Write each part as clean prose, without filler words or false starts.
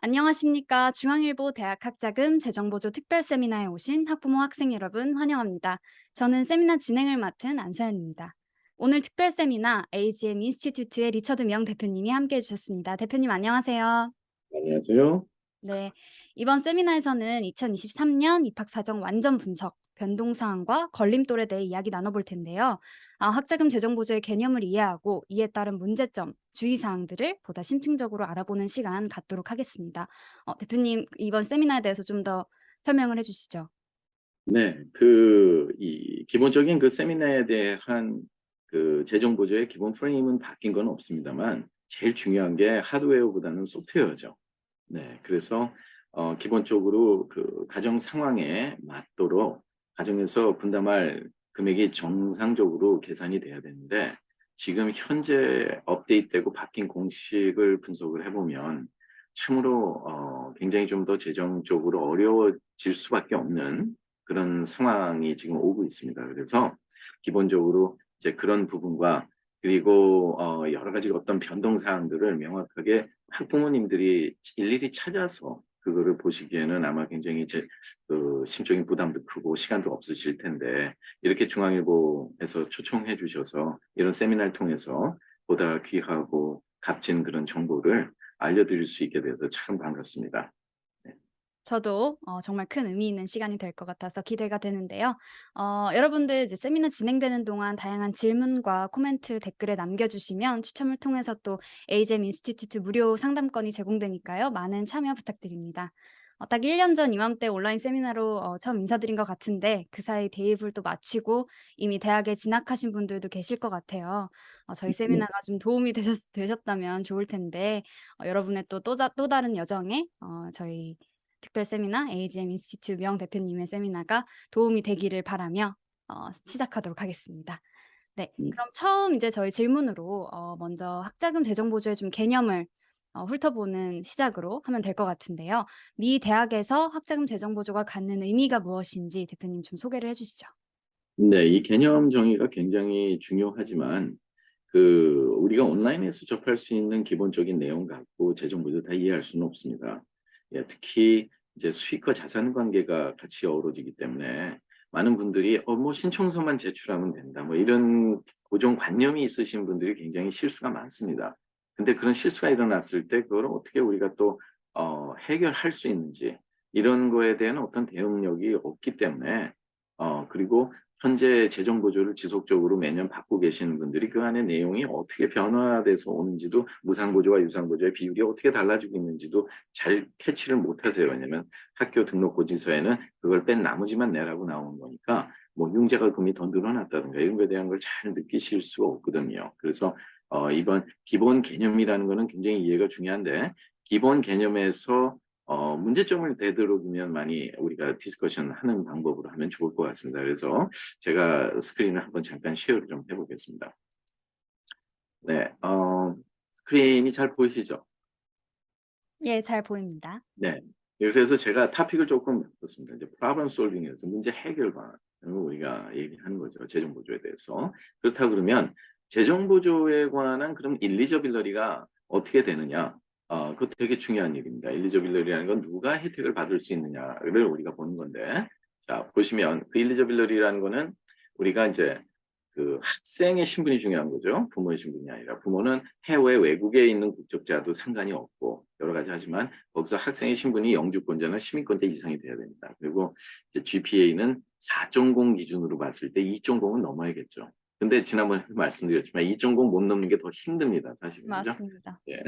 안녕하십니까. 중앙일보 대학학자금 재정보조 특별세미나에 오신 학부모 학생 여러분 환영합니다. 저는 세미나 진행을 맡은 안서연입니다. 오늘 특별세미나 AGM 인스티튜트의 리처드 명 대표님이 함께해 주셨습니다. 대표님 안녕하세요. 안녕하세요. 네. 이번 세미나에서는 2023년 입학사정 완전 분석, 변동사항과 걸림돌에 대해 이야기 나눠볼 텐데요. 학자금 재정보조의 개념을 이해하고 이에 따른 문제점, 주의사항들을 보다 심층적으로 알아보는 시간 갖도록 하겠습니다. 대표님, 이번 세미나에 대해서 좀 더 설명을 해주시죠. 네. 이 기본적인 세미나에 대한 재정 보조의 기본 프레임은 바뀐 건 없습니다만 제일 중요한 게 하드웨어보다는 소프트웨어죠. 네. 그래서 기본적으로 가정 상황에 맞도록 가정에서 분담할 금액이 정상적으로 계산이 돼야 되는데 지금 현재 업데이트되고 바뀐 공식을 분석을 해 보면 참으로 굉장히 좀 더 재정적으로 어려워질 수밖에 없는 그런 상황이 지금 오고 있습니다. 그래서 기본적으로 이제 그런 부분과 그리고 여러 가지 어떤 변동 사항들을 명확하게 학부모님들이 일일이 찾아서 그거를 보시기에는 아마 굉장히 심적인 부담도 크고 시간도 없으실 텐데 이렇게 중앙일보에서 초청해 주셔서 이런 세미나를 통해서 보다 귀하고 값진 그런 정보를 알려드릴 수 있게 돼서 참 반갑습니다. 네. 저도 정말 큰 의미 있는 시간이 될 것 같아서 기대가 되는데요. 여러분들 이제 세미나 진행되는 동안 다양한 질문과 코멘트 댓글에 남겨주시면 추첨을 통해서 또 에이셈 인스티튜트 무료 상담권이 제공되니까요. 많은 참여 부탁드립니다. 딱 1년 전 이맘때 온라인 세미나로 처음 인사드린 것 같은데 그 사이 대입을 또 마치고 이미 대학에 진학하신 분들도 계실 것 같아요. 저희 네. 세미나가 좀 도움이 되셨다면 좋을 텐데 여러분의 또 다른 여정에 저희 특별 세미나 AGM 인스티튜트 명 대표님의 세미나가 도움이 되기를 바라며 시작하도록 하겠습니다. 네. 음. 그럼 처음 이제 저희 질문으로 먼저 학자금 재정 보조의 좀 개념을 훑어보는 시작으로 하면 될 것 같은데요. 미 대학에서 학자금 재정 보조가 갖는 의미가 무엇인지 대표님 좀 소개를 해 주시죠. 네. 이 개념 정의가 굉장히 중요하지만 우리가 온라인에서 접할 수 있는 기본적인 내용 갖고 재정 모두 다 이해할 수는 없습니다. 예, 특히 이제 수익과 자산 관계가 같이 어우러지기 때문에 많은 분들이 뭐 신청서만 제출하면 된다." 뭐 이런 고정관념이 있으신 분들이 굉장히 실수가 많습니다. 근데 그런 실수가 일어났을 때 그걸 어떻게 우리가 또 해결할 수 있는지 이런 거에 대한 어떤 대응력이 없기 때문에 그리고 현재 재정 보조를 지속적으로 매년 받고 계시는 분들이 그 안에 내용이 어떻게 변화돼서 오는지도 무상 보조와 유상 보조의 비율이 어떻게 달라지고 있는지도 잘 캐치를 못하세요. 왜냐면 학교 등록 고지서에는 그걸 뺀 나머지만 내라고 나오는 거니까 뭐 융자가금이 더 늘어났다든가 이런 거에 대한 걸 잘 느끼실 수가 없거든요. 그래서 이번 기본 개념이라는 거는 굉장히 이해가 중요한데 기본 개념에서 문제점을 되도록이면 많이 우리가 디스커션 하는 방법으로 하면 좋을 것 같습니다. 그래서 제가 스크린을 한번 잠깐 쉐어를 좀 해 보겠습니다. 네. 스크린이 잘 보이시죠? 예, 잘 보입니다. 네. 예, 그래서 제가 토픽을 조금 바꿨습니다. 이제 프로블럼 솔빙에서 문제 해결 방안을 우리가 얘기하는 거죠, 재정 보조에 대해서. 그렇다 그러면 재정 보조에 관한 그럼 엘리저빌러리가 어떻게 되느냐? 그것도 되게 중요한 얘기입니다. 엘리저빌러리라는 건 누가 혜택을 받을 수 있느냐를 우리가 보는 건데 자 보시면 엘리저빌러리라는 거는 우리가 이제 학생의 신분이 중요한 거죠. 부모의 신분이 아니라. 부모는 해외 외국에 있는 국적자도 상관이 없고 여러 가지 하지만 거기서 학생의 신분이 영주권자나 시민권자 이상이 돼야 됩니다. 그리고 이제 GPA는 4.0 기준으로 봤을 때 2.0은 넘어야겠죠. 근데 지난번에도 말씀드렸지만 2.0 못 넘는 게 더 힘듭니다. 사실은. 그죠? 맞습니다. 예.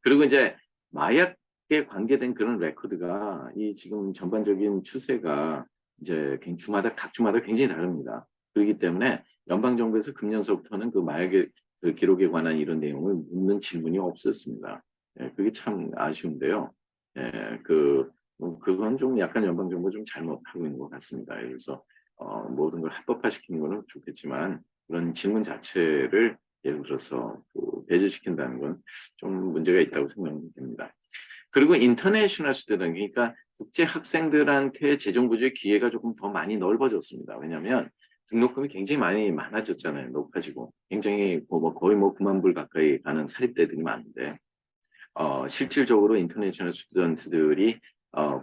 그리고 이제 마약에 관계된 그런 레코드가 이 지금 전반적인 추세가 이제 주마다 각 주마다 굉장히 다릅니다. 그렇기 때문에 연방 정부에서 금년서부터는 마약의 기록에 관한 이런 내용을 묻는 질문이 없었습니다. 예, 그게 참 아쉬운데요. 예, 그건 좀 약간 연방 정부가 좀 잘못하고 있는 것 같습니다. 그래서 모든 걸 합법화시키는 거는 좋겠지만 그런 질문 자체를 예를 들어서 배제시킨다는 건 좀 문제가 있다고 생각됩니다. 그리고 인터내셔널 스튜던트 그러니까 국제 학생들한테 재정 부조의 기회가 조금 더 많이 넓어졌습니다. 왜냐하면 등록금이 굉장히 많이 많아졌잖아요. 높아지고 굉장히 거의 9만 불 가까이 가는 사립대들이 많은데 실질적으로 인터내셔널 스튜던트들이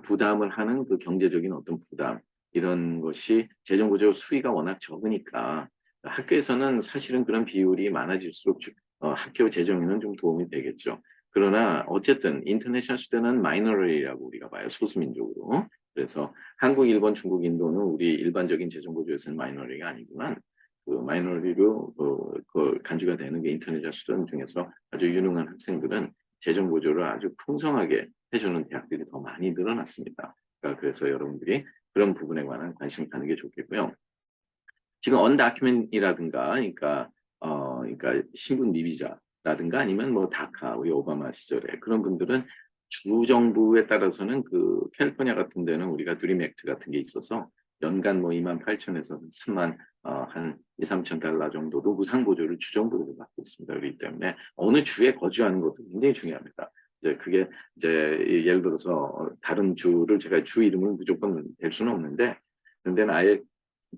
부담을 하는 그 경제적인 어떤 부담 이런 것이 재정부조 수위가 워낙 적으니까 학교에서는 사실은 그런 비율이 많아질수록 학교 재정에는 좀 도움이 되겠죠. 그러나 어쨌든 인터내셔널 스튜던트는 마이너리라고 우리가 봐요. 소수민족으로. 그래서 한국, 일본, 중국, 인도는 우리 일반적인 재정보조에서는 마이너리가 아니지만 그 마이너리로 그 간주가 되는 게 인터내셔널 스튜던트 중에서 아주 유능한 학생들은 재정 보조를 아주 풍성하게 해주는 대학들이 더 많이 늘어났습니다. 그러니까 그래서 여러분들이 그런 부분에 관한 관심을 갖는 게 좋겠고요. 지금 언다큐멘이라든가, 그러니까 신분 미비자라든가 아니면 뭐 다카, 우리 오바마 시절에 그런 분들은 주 정부에 따라서는 그 캘리포니아 같은 데는 우리가 드림 액트 같은 게 있어서 연간 뭐 28,000에서 3만 한 2, 3천 달러 정도도 무상 보조를 주 정부에서 받고 있습니다. 그렇기 때문에 어느 주에 거주하는 것도 굉장히 중요합니다. 이제 그게 이제 예를 들어서 다른 주를 제가 주 이름을 무조건 댈 수는 없는데, 그런데는 아예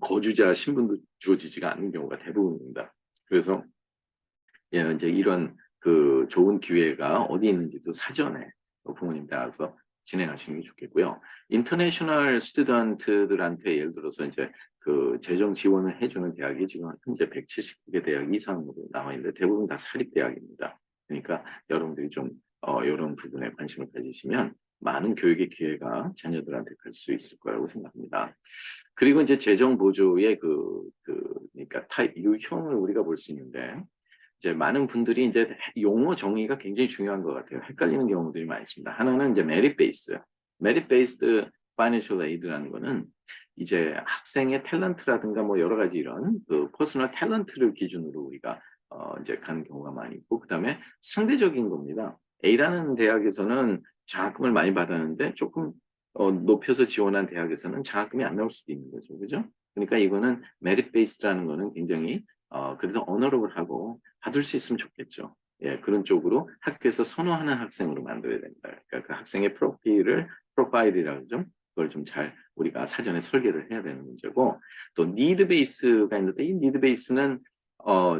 거주자 신분도 주어지지가 않는 경우가 대부분입니다. 그래서 예, 이제 이런 그 좋은 기회가 어디 있는지도 사전에 부모님 따라서 진행하시는 게 좋겠고요. 인터내셔널 스튜던트들한테 예를 들어서 이제 그 재정 지원을 해주는 대학이 지금 현재 179개 대학 이상으로 나와 있는데 대부분 다 사립 대학입니다. 그러니까 여러분들이 좀 이런 부분에 관심을 가지시면 많은 교육의 기회가 자녀들한테 갈 수 있을 거라고 생각합니다. 그리고 이제 재정 보조의 그러니까 유형을 우리가 볼 수 있는데, 이제 많은 분들이 이제 용어 정의가 굉장히 중요한 것 같아요. 헷갈리는 경우들이 많이 있습니다. 하나는 이제 메릿 베이스, 메릿 베이스드 파이낸셜 에이드라는 거는 이제 학생의 탤런트라든가 뭐 여러 가지 이런 그 퍼스널 탤런트를 기준으로 우리가 이제 가는 경우가 많이 있고, 그다음에 상대적인 겁니다. A라는 대학에서는 장학금을 많이 받았는데 조금 높여서 지원한 대학에서는 장학금이 안 나올 수도 있는 거죠. 그죠? 그러니까 이거는 메릿 베이스라는 거는 굉장히 그래도 어너러블 하고 받을 수 있으면 좋겠죠. 예, 그런 쪽으로 학교에서 선호하는 학생으로 만들어야 된다. 그러니까 그 학생의 프로파일이라고 그러죠. 그걸 좀 잘 우리가 사전에 설계를 해야 되는 문제고, 또 니드 베이스가 있는데 이 니드 베이스는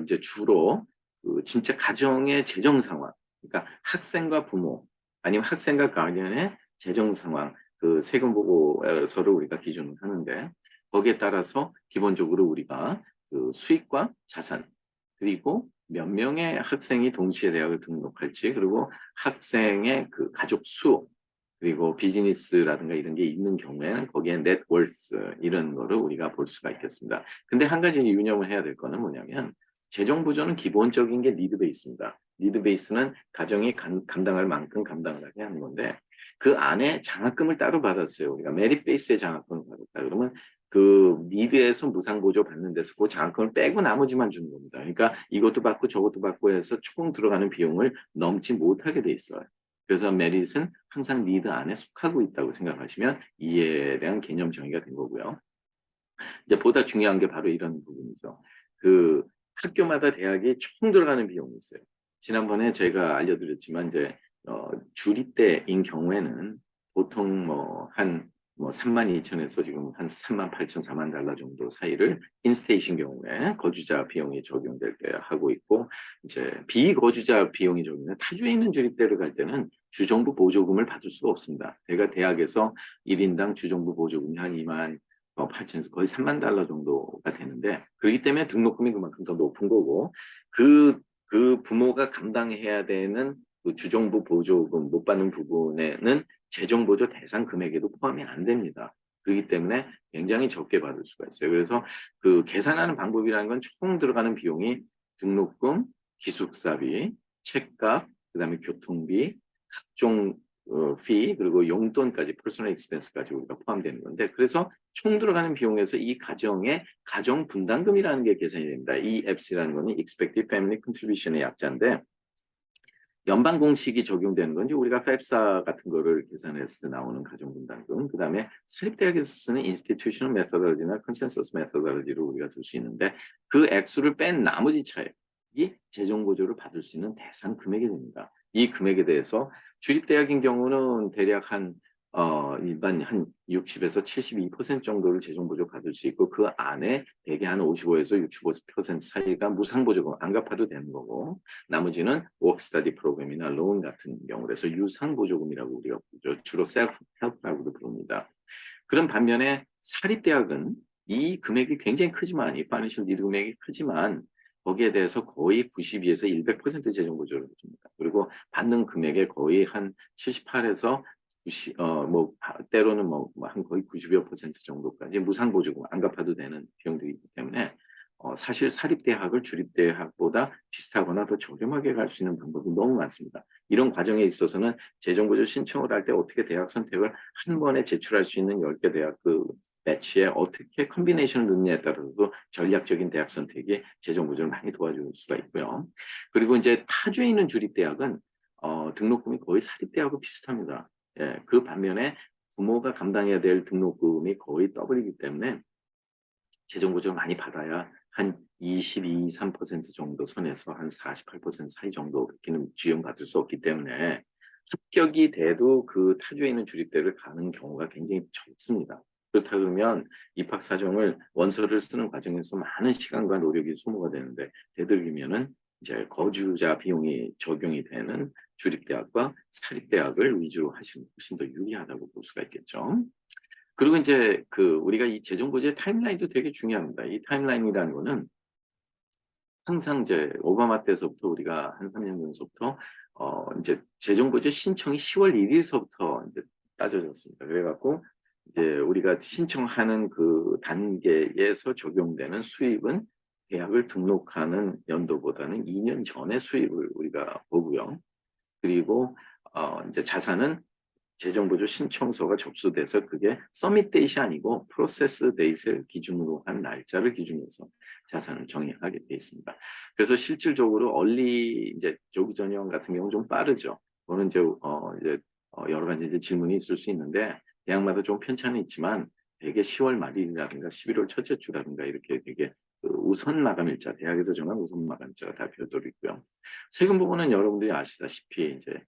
이제 주로 그 진짜 가정의 재정 상황, 그러니까 학생과 부모 아니면 학생과 가디언의 재정 상황, 그 세금 보고서를 우리가 기준을 하는데 거기에 따라서 기본적으로 우리가 그 수익과 자산, 그리고 몇 명의 학생이 동시에 대학을 등록할지, 그리고 학생의 그 가족 수, 그리고 비즈니스라든가 이런 게 있는 경우에는 거기에 넷월스 이런 거를 우리가 볼 수가 있겠습니다. 근데 한 가지 유념을 해야 될 거는 뭐냐면 재정 보조는 기본적인 게 니드 베이스입니다. 니드 베이스는 가정이 감당할 만큼 감당을 하게 하는 건데 그 안에 장학금을 따로 받았어요. 우리가 메릿 베이스의 장학금을 받았다 그러면 그 니드에서 무상 보조 받는 데서 그 장학금을 빼고 나머지만 주는 겁니다. 그러니까 이것도 받고 저것도 받고 해서 총 들어가는 비용을 넘지 못하게 돼 있어요. 그래서 메릿은 항상 니드 안에 속하고 있다고 생각하시면 이에 대한 개념 정의가 된 거고요. 이제 보다 중요한 게 바로 이런 부분이죠. 그 학교마다 대학이 총 들어가는 비용이 있어요. 지난번에 제가 알려드렸지만 이제 주립대인 경우에는 보통 뭐 32,000에서 지금 한 38,000, 4만 달러 정도 사이를 인스테이션 경우에 거주자 비용이 적용될 때 하고 있고, 이제 비거주자 비용이 적용돼 타주에 있는 주립대를 갈 때는 주정부 보조금을 받을 수가 없습니다. 제가 대학에서 1인당 주정부 보조금이 한 2만 8천에서 거의 3만 달러 정도가 되는데, 그렇기 때문에 등록금이 그만큼 더 높은 거고, 그 부모가 감당해야 되는 그 주정부 보조금 못 받는 부분에는 재정보조 대상 금액에도 포함이 안 됩니다. 그렇기 때문에 굉장히 적게 받을 수가 있어요. 그래서 그 계산하는 방법이라는 건 총 들어가는 비용이 등록금, 기숙사비, 책값, 그다음에 교통비, 각종 피, 그리고 용돈까지 퍼스널 익스펜스까지 우리가 포함되는 건데, 그래서 총 들어가는 비용에서 이 가정의 가정 분담금이라는 게 계산이 됩니다. EFC라는 거는 Expected Family Contribution의 약자인데, 연방 공식이 적용되는 건지 우리가 팹사 같은 거를 계산했을 때 나오는 가정분담금, 그 다음에 사립대학에서 쓰는 Institutional Methodology나 Consensus Methodology를 우리가 들 수 있는데 그 액수를 뺀 나머지 차액이 재정보조를 받을 수 있는 대상 금액이 됩니다. 이 금액에 대해서 주립대학인 경우는 대략 한 일반 한 60에서 72% 정도를 재정보조 받을 수 있고 그 안에 대개 한 55에서 65% 사이가 무상보조금 안 갚아도 되는 거고 나머지는 워크스터디 프로그램이나 론 같은 경우로 해서 유상보조금이라고 우리가 부르죠. 주로 셀프 헬프라고도 부릅니다. 그런 반면에 사립대학은 이 금액이 굉장히 크지만 이 파이낸셜 니드 금액이 크지만 거기에 대해서 거의 92에서 100% 재정 보조를 해줍니다. 그리고 받는 금액의 거의 한 78에서 90, 때로는 한 거의 90여 퍼센트 정도까지 무상 보조금 안 갚아도 되는 비용들이기 때문에 사실 사립대학을 주립대학보다 비슷하거나 더 저렴하게 갈 수 있는 방법이 너무 많습니다. 이런 과정에 있어서는 재정보조 신청을 할 때 어떻게 대학 선택을 한 번에 제출할 수 있는 10개 대학 그 배치에 어떻게 컨비네이션을 넣느냐에 따라서도 전략적인 대학 선택이 재정 보조를 많이 도와줄 수가 있고요. 그리고 이제 타주에 있는 주립대학은 등록금이 거의 사립대학하고 비슷합니다. 예, 그 반면에 부모가 감당해야 될 등록금이 거의 더블이기 때문에 재정 보조를 많이 받아야 한 22, 3% 정도 선에서 한 48% 사이 정도밖에는 지원받을 수 없기 때문에 합격이 돼도 그 타주에 있는 주립대를 가는 경우가 굉장히 적습니다. 그렇다 그러면 입학 사정을 원서를 쓰는 과정에서 많은 시간과 노력이 소모가 되는데 되도록이면은 이제 거주자 비용이 적용이 되는 주립대학과 사립대학을 위주로 하시는 훨씬 더 유리하다고 볼 수가 있겠죠. 그리고 이제 우리가 이 재정 보조의 타임라인도 되게 중요합니다. 이 타임라인이라는 거는 항상 이제 오바마 때서부터 우리가 한 3년 전서부터 이제 재정 보조 신청이 10월 1일서부터 이제 따져졌습니다. 그래 갖고 이제 우리가 신청하는 그 단계에서 적용되는 수입은 대학을 등록하는 연도보다는 2년 전의 수입을 우리가 보고요. 그리고 이제 자산은 재정보조 신청서가 접수돼서 그게 서밋 데이트 아니고 프로세스 데이트를 기준으로 한 날짜를 기준으로 자산을 정의하게 되어 있습니다. 그래서 실질적으로 얼리 이제 조기 전형 같은 경우는 좀 빠르죠. 그거는 이제 여러 가지 이제 질문이 있을 수 있는데 대학마다 좀 편차는 있지만 대개 10월 말일이라든가 11월 첫째 주라든가 이렇게 되게 그 우선 마감일자, 대학에서 정한 우선 마감일자가 다 별도로 있고요. 세금 부분은 여러분들이 아시다시피 이제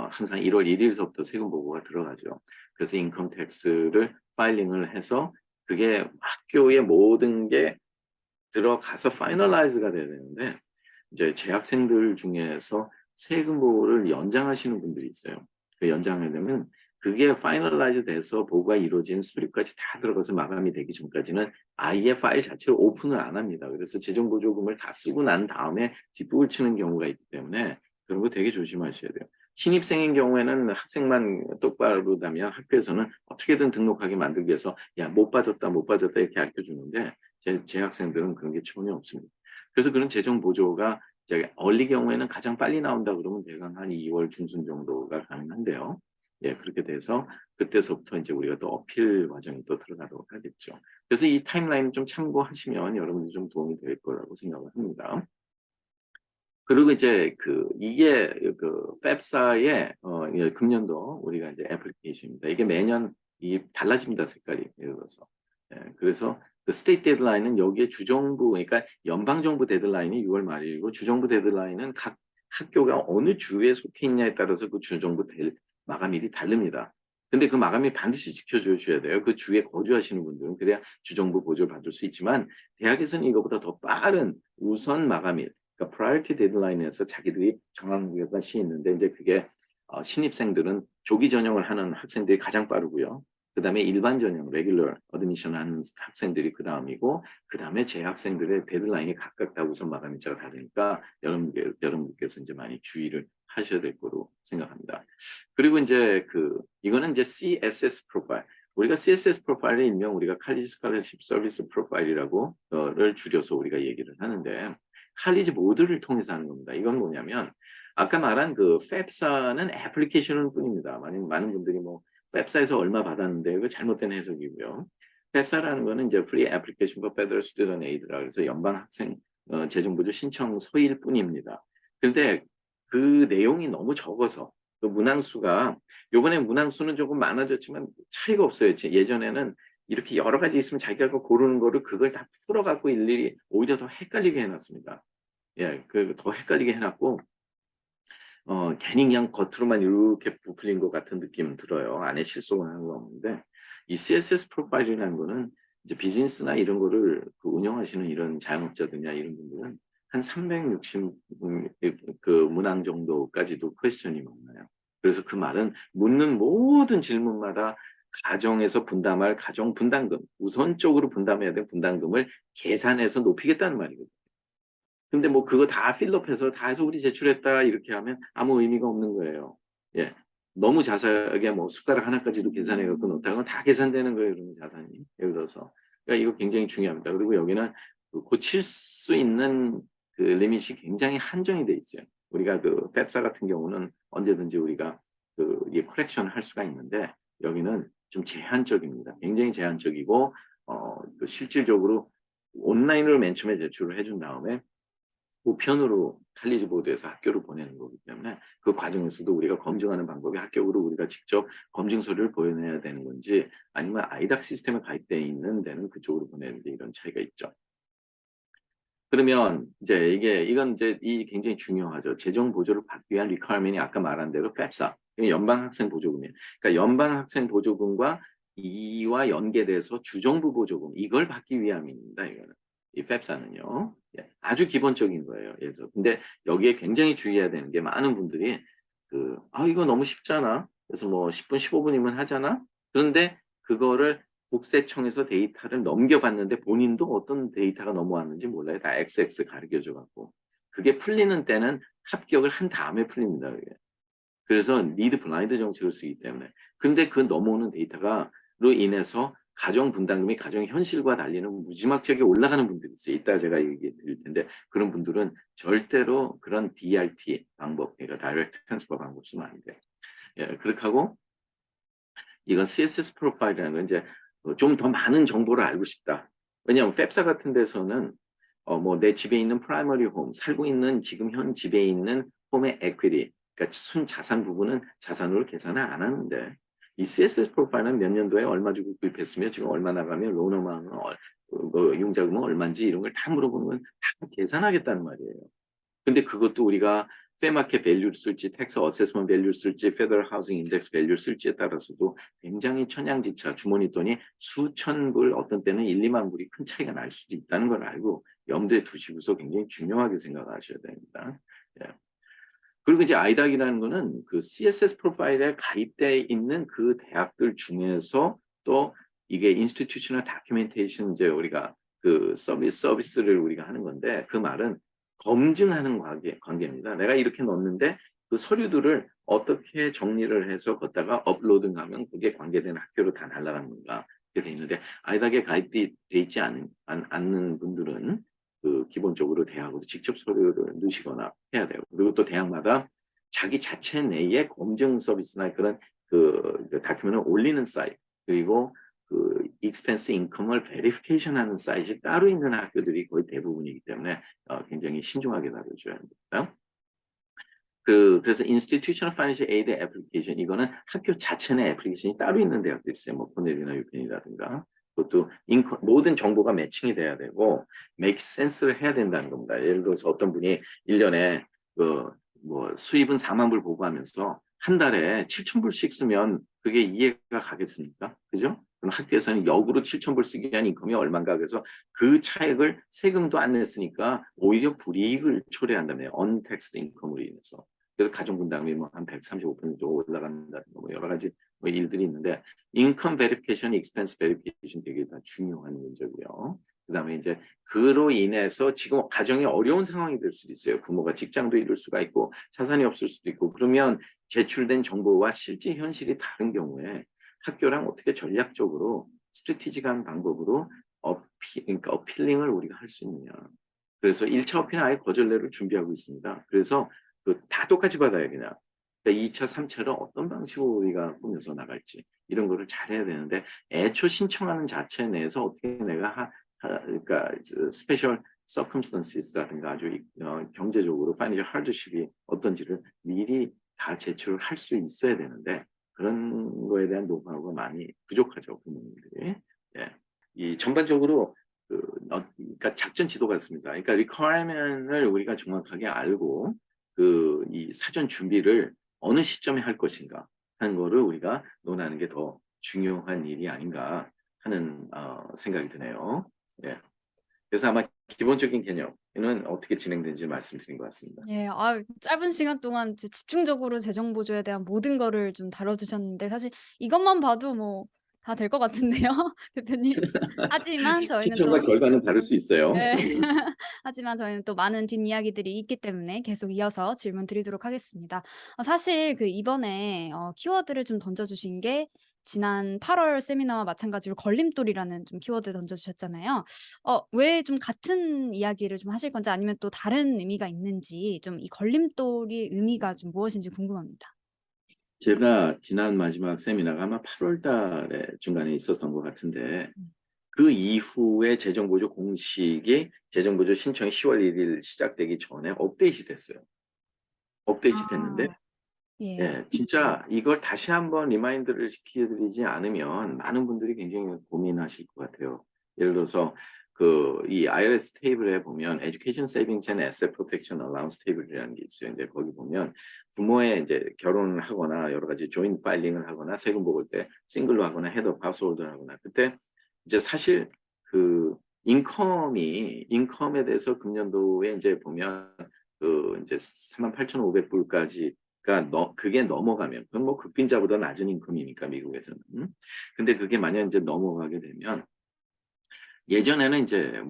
항상 1월 1일서부터 세금 보고가 들어가죠. 그래서 인컴 텍스를 파일링을 해서 그게 학교의 모든 게 들어가서 파이널라이즈가 돼야 되는데 이제 재학생들 중에서 세금 보고를 연장하시는 분들이 있어요. 그 연장을 되면 그게 파이널라이즈 돼서 보고가 이루어진 수립까지 다 들어가서 마감이 되기 전까지는 아예 파일 자체를 오픈을 안 합니다. 그래서 재정보조금을 다 쓰고 난 다음에 뒷북을 치는 경우가 있기 때문에 그런 거 되게 조심하셔야 돼요. 신입생인 경우에는 학생만 똑바로다면 학교에서는 어떻게든 등록하게 만들기 위해서 야, 못 빠졌다, 못 빠졌다 이렇게 알려주는데 재학생들은 그런 게 전혀 없습니다. 그래서 그런 재정 보조가 이제 얼리 경우에는 가장 빨리 나온다 그러면 대강 한 2월 중순 정도가 가능한데요. 예, 그렇게 돼서 그때서부터 이제 우리가 또 어필 과정이 또 들어가도록 하겠죠. 그래서 이 타임라인 좀 참고하시면 여러분들 좀 도움이 될 거라고 생각을 합니다. 그리고 이제 이게 팹사의 예, 금년도 우리가 이제 애플리케이션입니다. 이게 매년 달라집니다, 색깔이. 예를 들어서. 예, 그래서 그 스테이트 데드라인은 여기에 주정부, 그러니까 연방정부 데드라인이 6월 말이고 주정부 데드라인은 각 학교가 어느 주에 속해 있냐에 따라서 그 주정부 마감일이 다릅니다. 근데 그 마감일 반드시 지켜주셔야 돼요. 그 주에 거주하시는 분들은 그래야 주정부 보조를 받을 수 있지만 대학에서는 이거보다 더 빠른 우선 마감일, 그러니까 프라이어티 데드라인에서 자기들이 정한 것이 있는데 이제 그게 신입생들은 조기 전형을 하는 학생들이 가장 빠르고요. 그다음에 일반 전형, 레귤러 어드미션 하는 학생들이 그다음이고 그다음에 재학생들의 데드라인이 각각 다 우선 마감일자가 다르니까 여러분께서 이제 많이 주의를 하셔야 될 거로 생각합니다. 그리고 이제 이거는 이제 CSS 프로파일. 우리가 CSS 프로파일을 일명 우리가 칼리지 스칼러십 서비스 프로파일이라고를 줄여서 우리가 얘기를 하는데 칼리지 모드를 통해서 하는 겁니다. 이건 뭐냐면 아까 말한 그 팹사는 애플리케이션일 뿐입니다. 많은 분들이 뭐 팹사에서 얼마 받았는데 이거 잘못된 해석이고요. 팹사라는 거는 이제 Free Application for Federal Student Aid라 그래서 연방 학생 재정보조 신청서일 뿐입니다. 그런데 그 내용이 너무 적어서 그 문항수가 요번에 문항수는 조금 많아졌지만 차이가 없어요. 예전에는 이렇게 여러 가지 있으면 자기가 고르는 거를 그걸 다 풀어갖고 일일이 오히려 더 헷갈리게 해놨습니다. 예, 더 헷갈리게 해놨고 괜히 그냥 겉으로만 이렇게 부풀린 것 같은 느낌은 들어요. 안에 실속은 하는 거 없는데 이 CSS 프로파일이라는 거는 이제 비즈니스나 이런 거를 그 운영하시는 이런 자영업자들이나 이런 분들은 한 360 그 문항 정도까지도 퀘스천이 많아요. 그래서 그 말은 묻는 모든 질문마다 가정에서 분담할 가정 분담금, 우선적으로 분담해야 될 분담금을 계산해서 높이겠다는 말이거든요. 근데 뭐 그거 다 필업해서 다 해서 우리 제출했다 이렇게 하면 아무 의미가 없는 거예요. 예. 너무 자세하게 뭐 숟가락 하나까지도 계산해 갖고 놓다가 다 계산되는 거예요, 그러면 자산이. 예를 들어서. 그러니까 이거 굉장히 중요합니다. 그리고 여기는 그 고칠 수 있는 그 리밋이 굉장히 한정이 돼 있어요. 우리가 그 펩사 같은 경우는 언제든지 우리가 그 이 커렉션을 할 수가 있는데 여기는 좀 제한적입니다. 굉장히 제한적이고 그 실질적으로 온라인으로 맨 처음에 제출을 해준 다음에 우편으로 칼리지 보드에서 학교로 보내는 거기 때문에 그 과정에서도 우리가 검증하는 방법이 합격으로 우리가 직접 검증 서류를 보여내야 되는 건지 아니면 아이닥 시스템에 가입되어 있는 데는 그쪽으로 보내는지 이런 차이가 있죠. 그러면 이제 이건 이제 이 굉장히 중요하죠. 재정 보조를 받기 위한 리퀘어먼트이 아까 말한 대로 펩사, 연방 학생 보조금이에요. 그러니까 연방 학생 보조금과 이와 연계돼서 주정부 보조금 이걸 받기 위함입니다. 이거는 이 펩사는요. 예, 아주 기본적인 거예요. 그래서 근데 여기에 굉장히 주의해야 되는 게 많은 분들이 이거 너무 쉽잖아. 그래서 뭐 10분, 15분이면 하잖아. 그런데 그거를 국세청에서 데이터를 넘겨봤는데 본인도 어떤 데이터가 넘어왔는지 몰라요. 다 XX 가르쳐줘 갖고. 그게 풀리는 때는 합격을 한 다음에 풀립니다. 그게. 그래서 리드 블라인드 정책을 쓰기 때문에. 근데 그 넘어오는 데이터가로 인해서 가정 분담금이 가정 현실과 달리는 무지막지하게 올라가는 분들이 있어요. 이따 제가 얘기해 드릴 텐데 그런 분들은 절대로 그런 DRT 방법, 그러니까 다이렉트 트랜스퍼 방법 쓰면 안 돼요. 예, 그렇게 하고 이건 CSS 프로파일이라는 건 이제 좀 더 많은 정보를 알고 싶다. 왜냐하면 펩사 같은 데서는 뭐 내 집에 있는 프라이머리 홈, 살고 있는 지금 현 집에 있는 홈의 equity, 그러니까 순자산 부분은 자산으로 계산을 안 하는데 이 CSS 프로파일은 몇 년도에 얼마 주고 구입했으며 지금 얼마 나가면 론 어마운트는 융자금은 얼마인지 이런 걸 다 물어보는 건 다 계산하겠다는 말이에요. 근데 그것도 우리가 페마켓 밸류를 쓸지 텍스 어세스먼트 밸류를 쓸지 페더럴 하우싱 인덱스 밸류를 쓸지에 따라서도 굉장히 천양지차 주머니 돈이 수천 불 어떤 때는 1, 2만 불이 큰 차이가 날 수도 있다는 걸 알고 염두에 두시고서 굉장히 중요하게 생각하셔야 됩니다. 예. 그리고 이제 아이닥이라는 거는 그 CSS 프로파일에 가입되어 있는 그 대학들 중에서 또 이게 인스티튜셔널 다큐멘테이션 이제 우리가 그 서비스를 우리가 하는 건데 그 말은 검증하는 관계입니다. 내가 이렇게 넣었는데 그 서류들을 어떻게 정리를 해서 걷다가 업로드하면 그게 관계된 학교로 다 날아가는 건가 이렇게 돼 있는데 아이닥에 가입돼 있지 않는 분들은 그 기본적으로 대학으로 직접 서류를 넣으시거나 해야 돼요. 그리고 또 대학마다 자기 자체 내에 검증 서비스나 그런 그 다큐멘을 올리는 사이트 그리고 그 익스펜스 인컴을 베리피케이션 하는 사이트이 따로 있는 학교들이 거의 대부분이기 때문에 굉장히 신중하게 다뤄줘야 합니다. 그래서 Institutional Financial Aid Application 이거는 학교 자체 내 애플리케이션이 따로 있는 대학도 있어요. 뭐 코넬이나 유펜이라든가 그것도 모든 정보가 매칭이 돼야 되고 make sense를 해야 된다는 겁니다. 예를 들어서 어떤 분이 1년에 뭐 수입은 4만 불 보고하면서 한 달에 7천 불씩 쓰면 그게 이해가 가겠습니까? 그죠? 그럼 학교에서는 역으로 7천 불 쓰기 위한 인컴이 얼마인가 그래서 그 차액을 세금도 안 냈으니까 오히려 불이익을 초래한다며요. untaxed income으로 인해서. 그래서 가정분담이 뭐 한 135% 올라간다든가 뭐 여러 가지 뭐 일들이 있는데 인컴 베리피케이션, 익스펜스 베리피케이션 되게 다 중요한 문제고요. 그다음에 이제 그로 인해서 지금 가정이 어려운 상황이 될 수도 있어요. 부모가 직장도 잃을 수가 있고 자산이 없을 수도 있고 그러면 제출된 정보와 실제 현실이 다른 경우에 학교랑 어떻게 전략적으로 스트래티지한 방법으로 그러니까 어필링을 우리가 할 수 있느냐. 그래서 1차 어필은 아예 거절례를 준비하고 있습니다. 그래서 다 똑같이 받아요, 그냥. 그러니까 2차, 3차를 어떤 방식으로 우리가 꾸며서 나갈지 이런 거를 잘해야 되는데 애초 신청하는 자체 내에서 어떻게 내가 그러니까 스페셜 서컴스턴시스라든가 아주 경제적으로 파이낸셜 하드십이 어떤지를 미리 다 제출을 할 수 있어야 되는데 그런 거에 대한 노하우가 많이 부족하죠, 부모님들이. 예. 이 전반적으로 그러니까 작전 지도가 있습니다. 그러니까 리퀘어먼트를 우리가 정확하게 알고 이 사전 준비를 어느 시점에 할 것인가 하는 거를 우리가 논하는 게 더 중요한 일이 아닌가 하는 생각이 드네요. 예. 그래서 아마 기본적인 개념은 어떻게 진행되는지 말씀드린 것 같습니다. 예. 짧은 시간 동안 이제 집중적으로 재정 보조에 대한 모든 거를 좀 다뤄 주셨는데 사실 이것만 봐도 뭐 다 될 것 같은데요, 대표님. 하지만 저희는 추천과 또 결과는 다를 수 있어요. 예. 하지만 저희는 또 많은 뒷이야기들이 있기 때문에 계속 이어서 질문 드리도록 하겠습니다. 사실 이번에 키워드를 좀 던져 주신 게 지난 8월 세미나와 마찬가지로 걸림돌이라는 좀 키워드 던져 주셨잖아요. 왜 좀 같은 이야기를 좀 하실 건지 아니면 또 다른 의미가 있는지 좀 이 걸림돌의 의미가 좀 무엇인지 궁금합니다. 제가 지난 마지막 세미나가 아마 8월 달에 중간에 있었던 것 같은데 음. 그 이후에 재정보조 공식이 재정보조 신청이 10월 1일 시작되기 전에 업데이트 됐어요. 업데이트 됐는데 아. 예. 예 진짜 이걸 다시 한번 리마인드를 시켜 드리지 않으면 많은 분들이 굉장히 고민하실 것 같아요. 예를 들어서 이 IRS 테이블에 보면 Education Savings and Asset Protection Allowance 테이블이라는 게 있어요. 근데 거기 보면 부모의 인제 결혼을 하거나 여러 가지 조인트 파일링을 하거나 세금 보고할 때 싱글로 하거나 헤드 오브 하우스홀드를 하거나 그때 이제 사실 인컴에 대해서 금년도에 인제 보면 인제 38,500 불까지가 그게 넘어가면 그건 뭐 극빈자보다 낮은 인컴이니까 미국에서는. 근데 그게 만약 인제 넘어가게 되면 예전에는 인제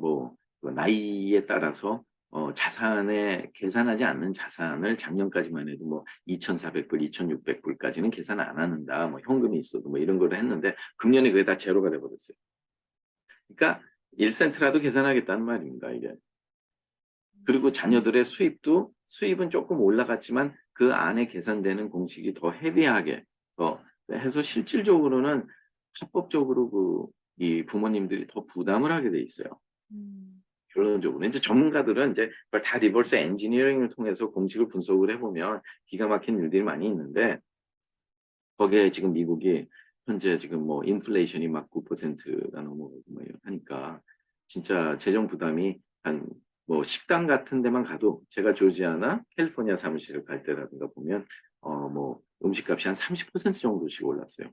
나이에 따라서 자산에 계산하지 않는 자산을 작년까지만 해도 뭐 2,400 불, 2,600 불까지는 계산 안 하는다. 뭐 현금이 있어도 뭐 이런 거를 했는데 금년에 그게 다 제로가 돼 버렸어요. 그러니까 1 센트라도 계산하겠다는 말입니다 이게. 그리고 자녀들의 수입은 쪼끔 올라갔지만 그 안에 계산되는 공식이 더 헤비하게 해서 실질적으로는 합법적으로 이 부모님들이 더 부담을 하게 돼 있어요. 음. 결론적으로. 인제 전문가들은 인제 그걸 다 리버스 엔지니어링을 통해서 공식을 분석을 해 보면 기가 막힌 일들이 많이 있는데 거기에 지금 미국이 현재 지금 뭐 인플레이션이 막 9%가 넘어가고 뭐 하니까 진짜 재정 부담이 식당 같은 데만 가도 제가 조지아나 캘리포니아 사무실을 갈 때라든가 보면 음식값이 한 30% 정도씩 올랐어요.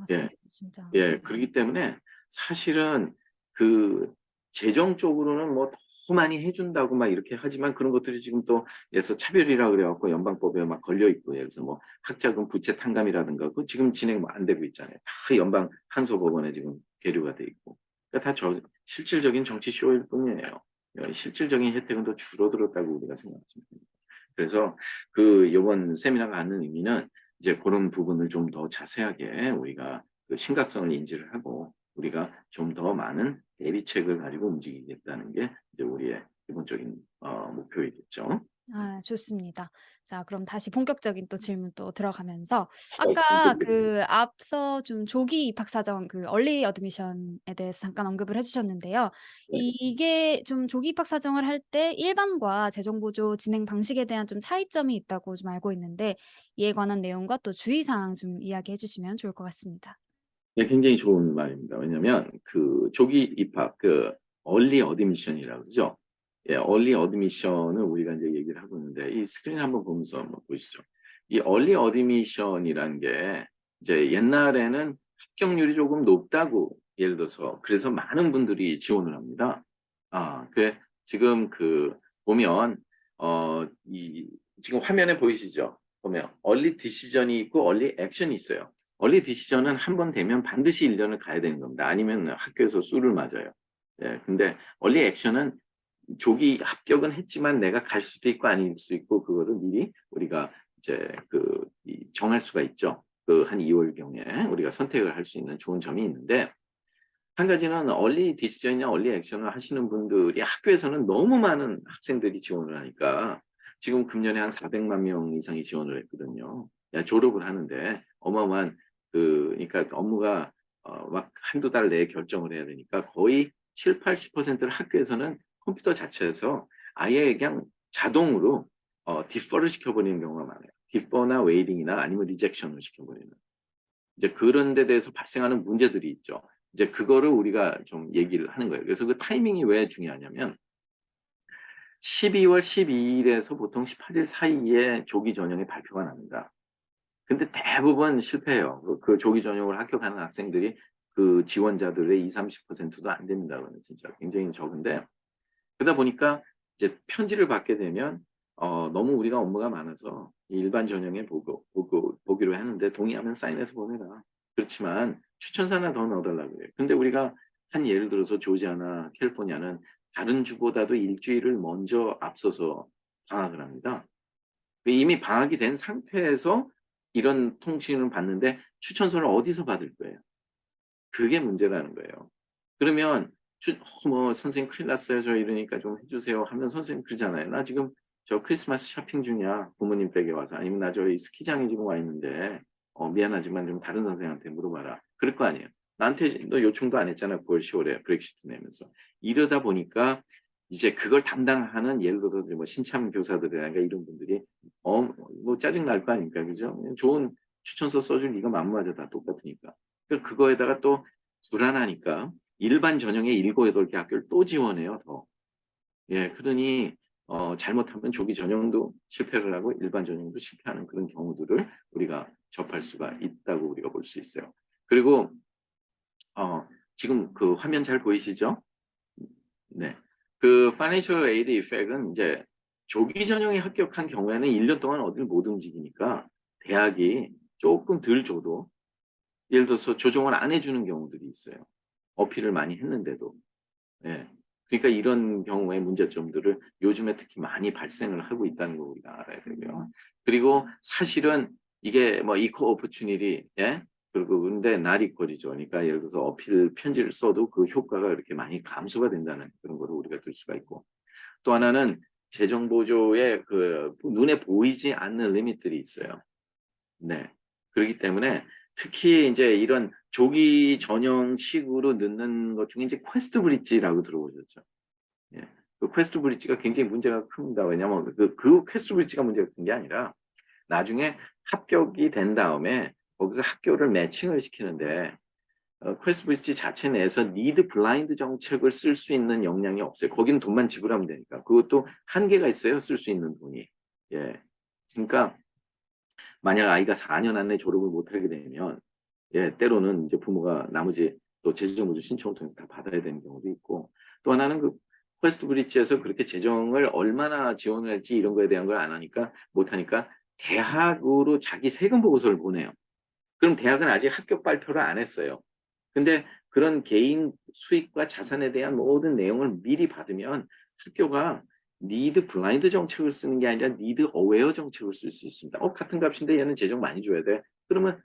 예. 맞습니다. 진짜. 예. 그러기 때문에 사실은 그 재정적으로는 뭐 더 많이 해 준다고 막 이렇게 하지만 그런 것들이 지금 또 예를 들어서 차별이라 그래 갖고 연방법에 막 걸려 있고 예를 들어서 뭐 학자금 부채 탕감이라든가 그거 지금 진행 안 되고 있잖아요. 다 연방 항소법원에 지금 계류가 돼 있고. 그러니까 다 실질적인 정치 쇼일 뿐이에요. 실질적인 혜택은 더 줄어들었다고 우리가 생각하시면 됩니다. 그래서 요번 세미나가 갖는 의미는 이제 고런 부분을 좀 더 자세하게 우리가 심각성을 인지를 하고 우리가 좀 더 많은 대비책을 가지고 움직이겠다는 게 이제 우리의 기본적인 목표이겠죠. 좋습니다. 자 그럼 다시 본격적인 또 질문 또 들어가면서 아까 본격적으로. 앞서 좀 조기 입학 사정 얼리 어드미션에 대해서 잠깐 언급을 해 주셨는데요. 네. 이게 좀 조기 입학 사정을 할 때 일반과 재정 보조 진행 방식에 대한 좀 차이점이 있다고 좀 알고 있는데 이에 관한 내용과 또 주의 사항 좀 이야기해 주시면 좋을 것 같습니다. 네 굉장히 좋은 말입니다. 왜냐면 조기 입학 얼리 어드미션이라고 그러죠. 예 얼리 어드미션을 우리가 인제 얘기를 하고 있는데 이 스크린 한번 보면서 한번 보시죠. 이 얼리 어드미션이라는 게 이제 옛날에는 합격률이 조금 높다고 예를 들어서 그래서 많은 분들이 지원을 합니다. 지금 보면 지금 화면에 보이시죠? 보면 얼리 디시전이 있고 얼리 액션이 있어요. 얼리 디시전은 한 번 되면 반드시 1 년을 가야 되는 겁니다. 아니면 학교에서 술 맞아요. 예. 근데 얼리 액션은 조기 합격은 했지만 내가 갈 수도 있고 아닐 수 있고 그거를 미리 우리가 이제 정할 수가 있죠. 한 2 월경에 우리가 선택을 할 수 있는 좋은 점이 있는데 한 가지는 얼리 디시전이나 얼리 액션을 하시는 분들이 학교에서는 너무 많은 학생들이 지원을 하니까 지금 금년에 한 400만 명 이상이 지원을 했거든요. 졸업을 하는데 어마어마한 그러니까 업무가 막 한두 달 내에 결정을 해야 되니까 거의 70-80%를 학교에서는 컴퓨터 자체에서 아예 그냥 자동으로 디퍼를 시켜버리는 경우가 많아요. 디퍼나 웨이팅이나 아니면 리젝션을 시켜버리는. 이제 그런 데 대해서 발생하는 문제들이 있죠. 이제 그거를 우리가 좀 얘기를 하는 거예요. 그래서 그 타이밍이 왜 중요하냐면 12월 12일에서 보통 18일 사이에 조기 전형이 발표가 납니다. 근데 대부분 실패해요. 그 조기 전형을 합격하는 학생들이 그 지원자들의 20~30%도 안 됩니다. 그거는 진짜 굉장히 적은데, 그러다 보니까 이제 편지를 받게 되면 너무 우리가 업무가 많아서 일반 전형에 보기로 했는데 동의하면 사인해서 보내라. 그렇지만 추천서 하나 더 넣어 달라고 그래요. 근데 우리가 한 예를 들어서 조지아나 캘리포니아는 다른 주보다도 일주일을 먼저 앞서서 방학을 합니다. 이미 방학이 된 상태에서 이런 통신을 받는데 추천서를 어디서 받을 거예요? 그게 문제라는 거예요. 그러면 뭐 "선생님 큰일 났어요. 저 이러니까 좀 해 주세요." 하면 선생님 그러잖아요. "나 지금 저 크리스마스 쇼핑 중이야." 부모님 댁에 와서. 아니면 "나 저기 스키장에 지금 와 있는데 미안하지만 좀 다른 선생한테 물어봐라." 그럴 거 아니에요. "나한테 너 요청도 안 했잖아 9월 10 월에 브렉시트 내면서." 이러다 보니까 이제 그걸 담당하는 예를 들어서 뭐 신참 교사들이라든가 이런 분들이 뭐 짜증 날 거 아닙니까. 그죠? 그냥 좋은 추천서 써 줄 리가 만무하죠. 다 똑같으니까. 그러니까 그거에다가 또 불안하니까 일반 전형에 7-8개 학교를 또 지원해요 더. 예 그러니 잘못하면 조기 전형도 실패를 하고 일반 전형도 실패하는 그런 경우들을 우리가 접할 수가 있다고 우리가 볼 수 있어요. 그리고 어 지금 그 화면 잘 보이시죠? 네. 그 financial aid effect은 이제 조기 전형에 합격한 경우에는 1년 동안 어디를 못 움직이니까 대학이 쪼끔 덜 줘도 예를 들어서 조정을 안 해 주는 경우들이 있어요. 어필을 많이 했는데도. 예. 그러니까 이런 경우의 문제점들을 요즘에 특히 많이 발생을 하고 있다는 거 우리가 알아야 되고요. 그리고 사실은 이게 뭐 equal opportunity 예? 그리고 근데 not equal이죠. 그러니까 예를 들어서 어필 편지를 써도 그 효과가 이렇게 많이 감소가 된다는 그런 거를 우리가 들 수가 있고. 또 하나는 재정 보조의 그 눈에 보이지 않는 리밋들이 있어요. 네. 그러기 때문에 특히 인제 이런 조기 전형식으로 넣는 것 중에 이제 퀘스트 브릿지라고 들어보셨죠? 예. 그 퀘스트 브릿지가 굉장히 문제가 큽니다. 왜냐하면 그 퀘스트 브릿지가 문제가 큰 게 아니라 나중에 합격이 된 다음에 거기서 학교를 매칭을 시키는데 퀘스트 브릿지 자체 내에서 니드 블라인드 정책을 쓸 수 있는 역량이 없어요. 거기는 돈만 지불하면 되니까. 그것도 한계가 있어요, 쓸 수 있는 돈이. 예. 그러니까 만약 아이가 4년 안에 졸업을 못하게 되면 때로는 이제 부모가 나머지 또 재정 보조 신청을 통해서 다 받아야 되는 경우도 있고, 또 하나는 그 퀘스트 브릿지에서 그렇게 재정을 얼마나 지원을 할지 이런 거에 대한 걸 안 하니까 못 하니까 대학으로 자기 세금 보고서를 보내요. 그럼 대학은 아직 합격 발표를 안 했어요. 근데 그런 개인 수익과 자산에 대한 모든 내용을 미리 받으면 학교가 니드 블라인드 정책을 쓰는 게 아니라 니드 어웨어 정책을 쓸 수 있습니다. 같은 값인데 얘는 재정 많이 줘야 돼." 그러면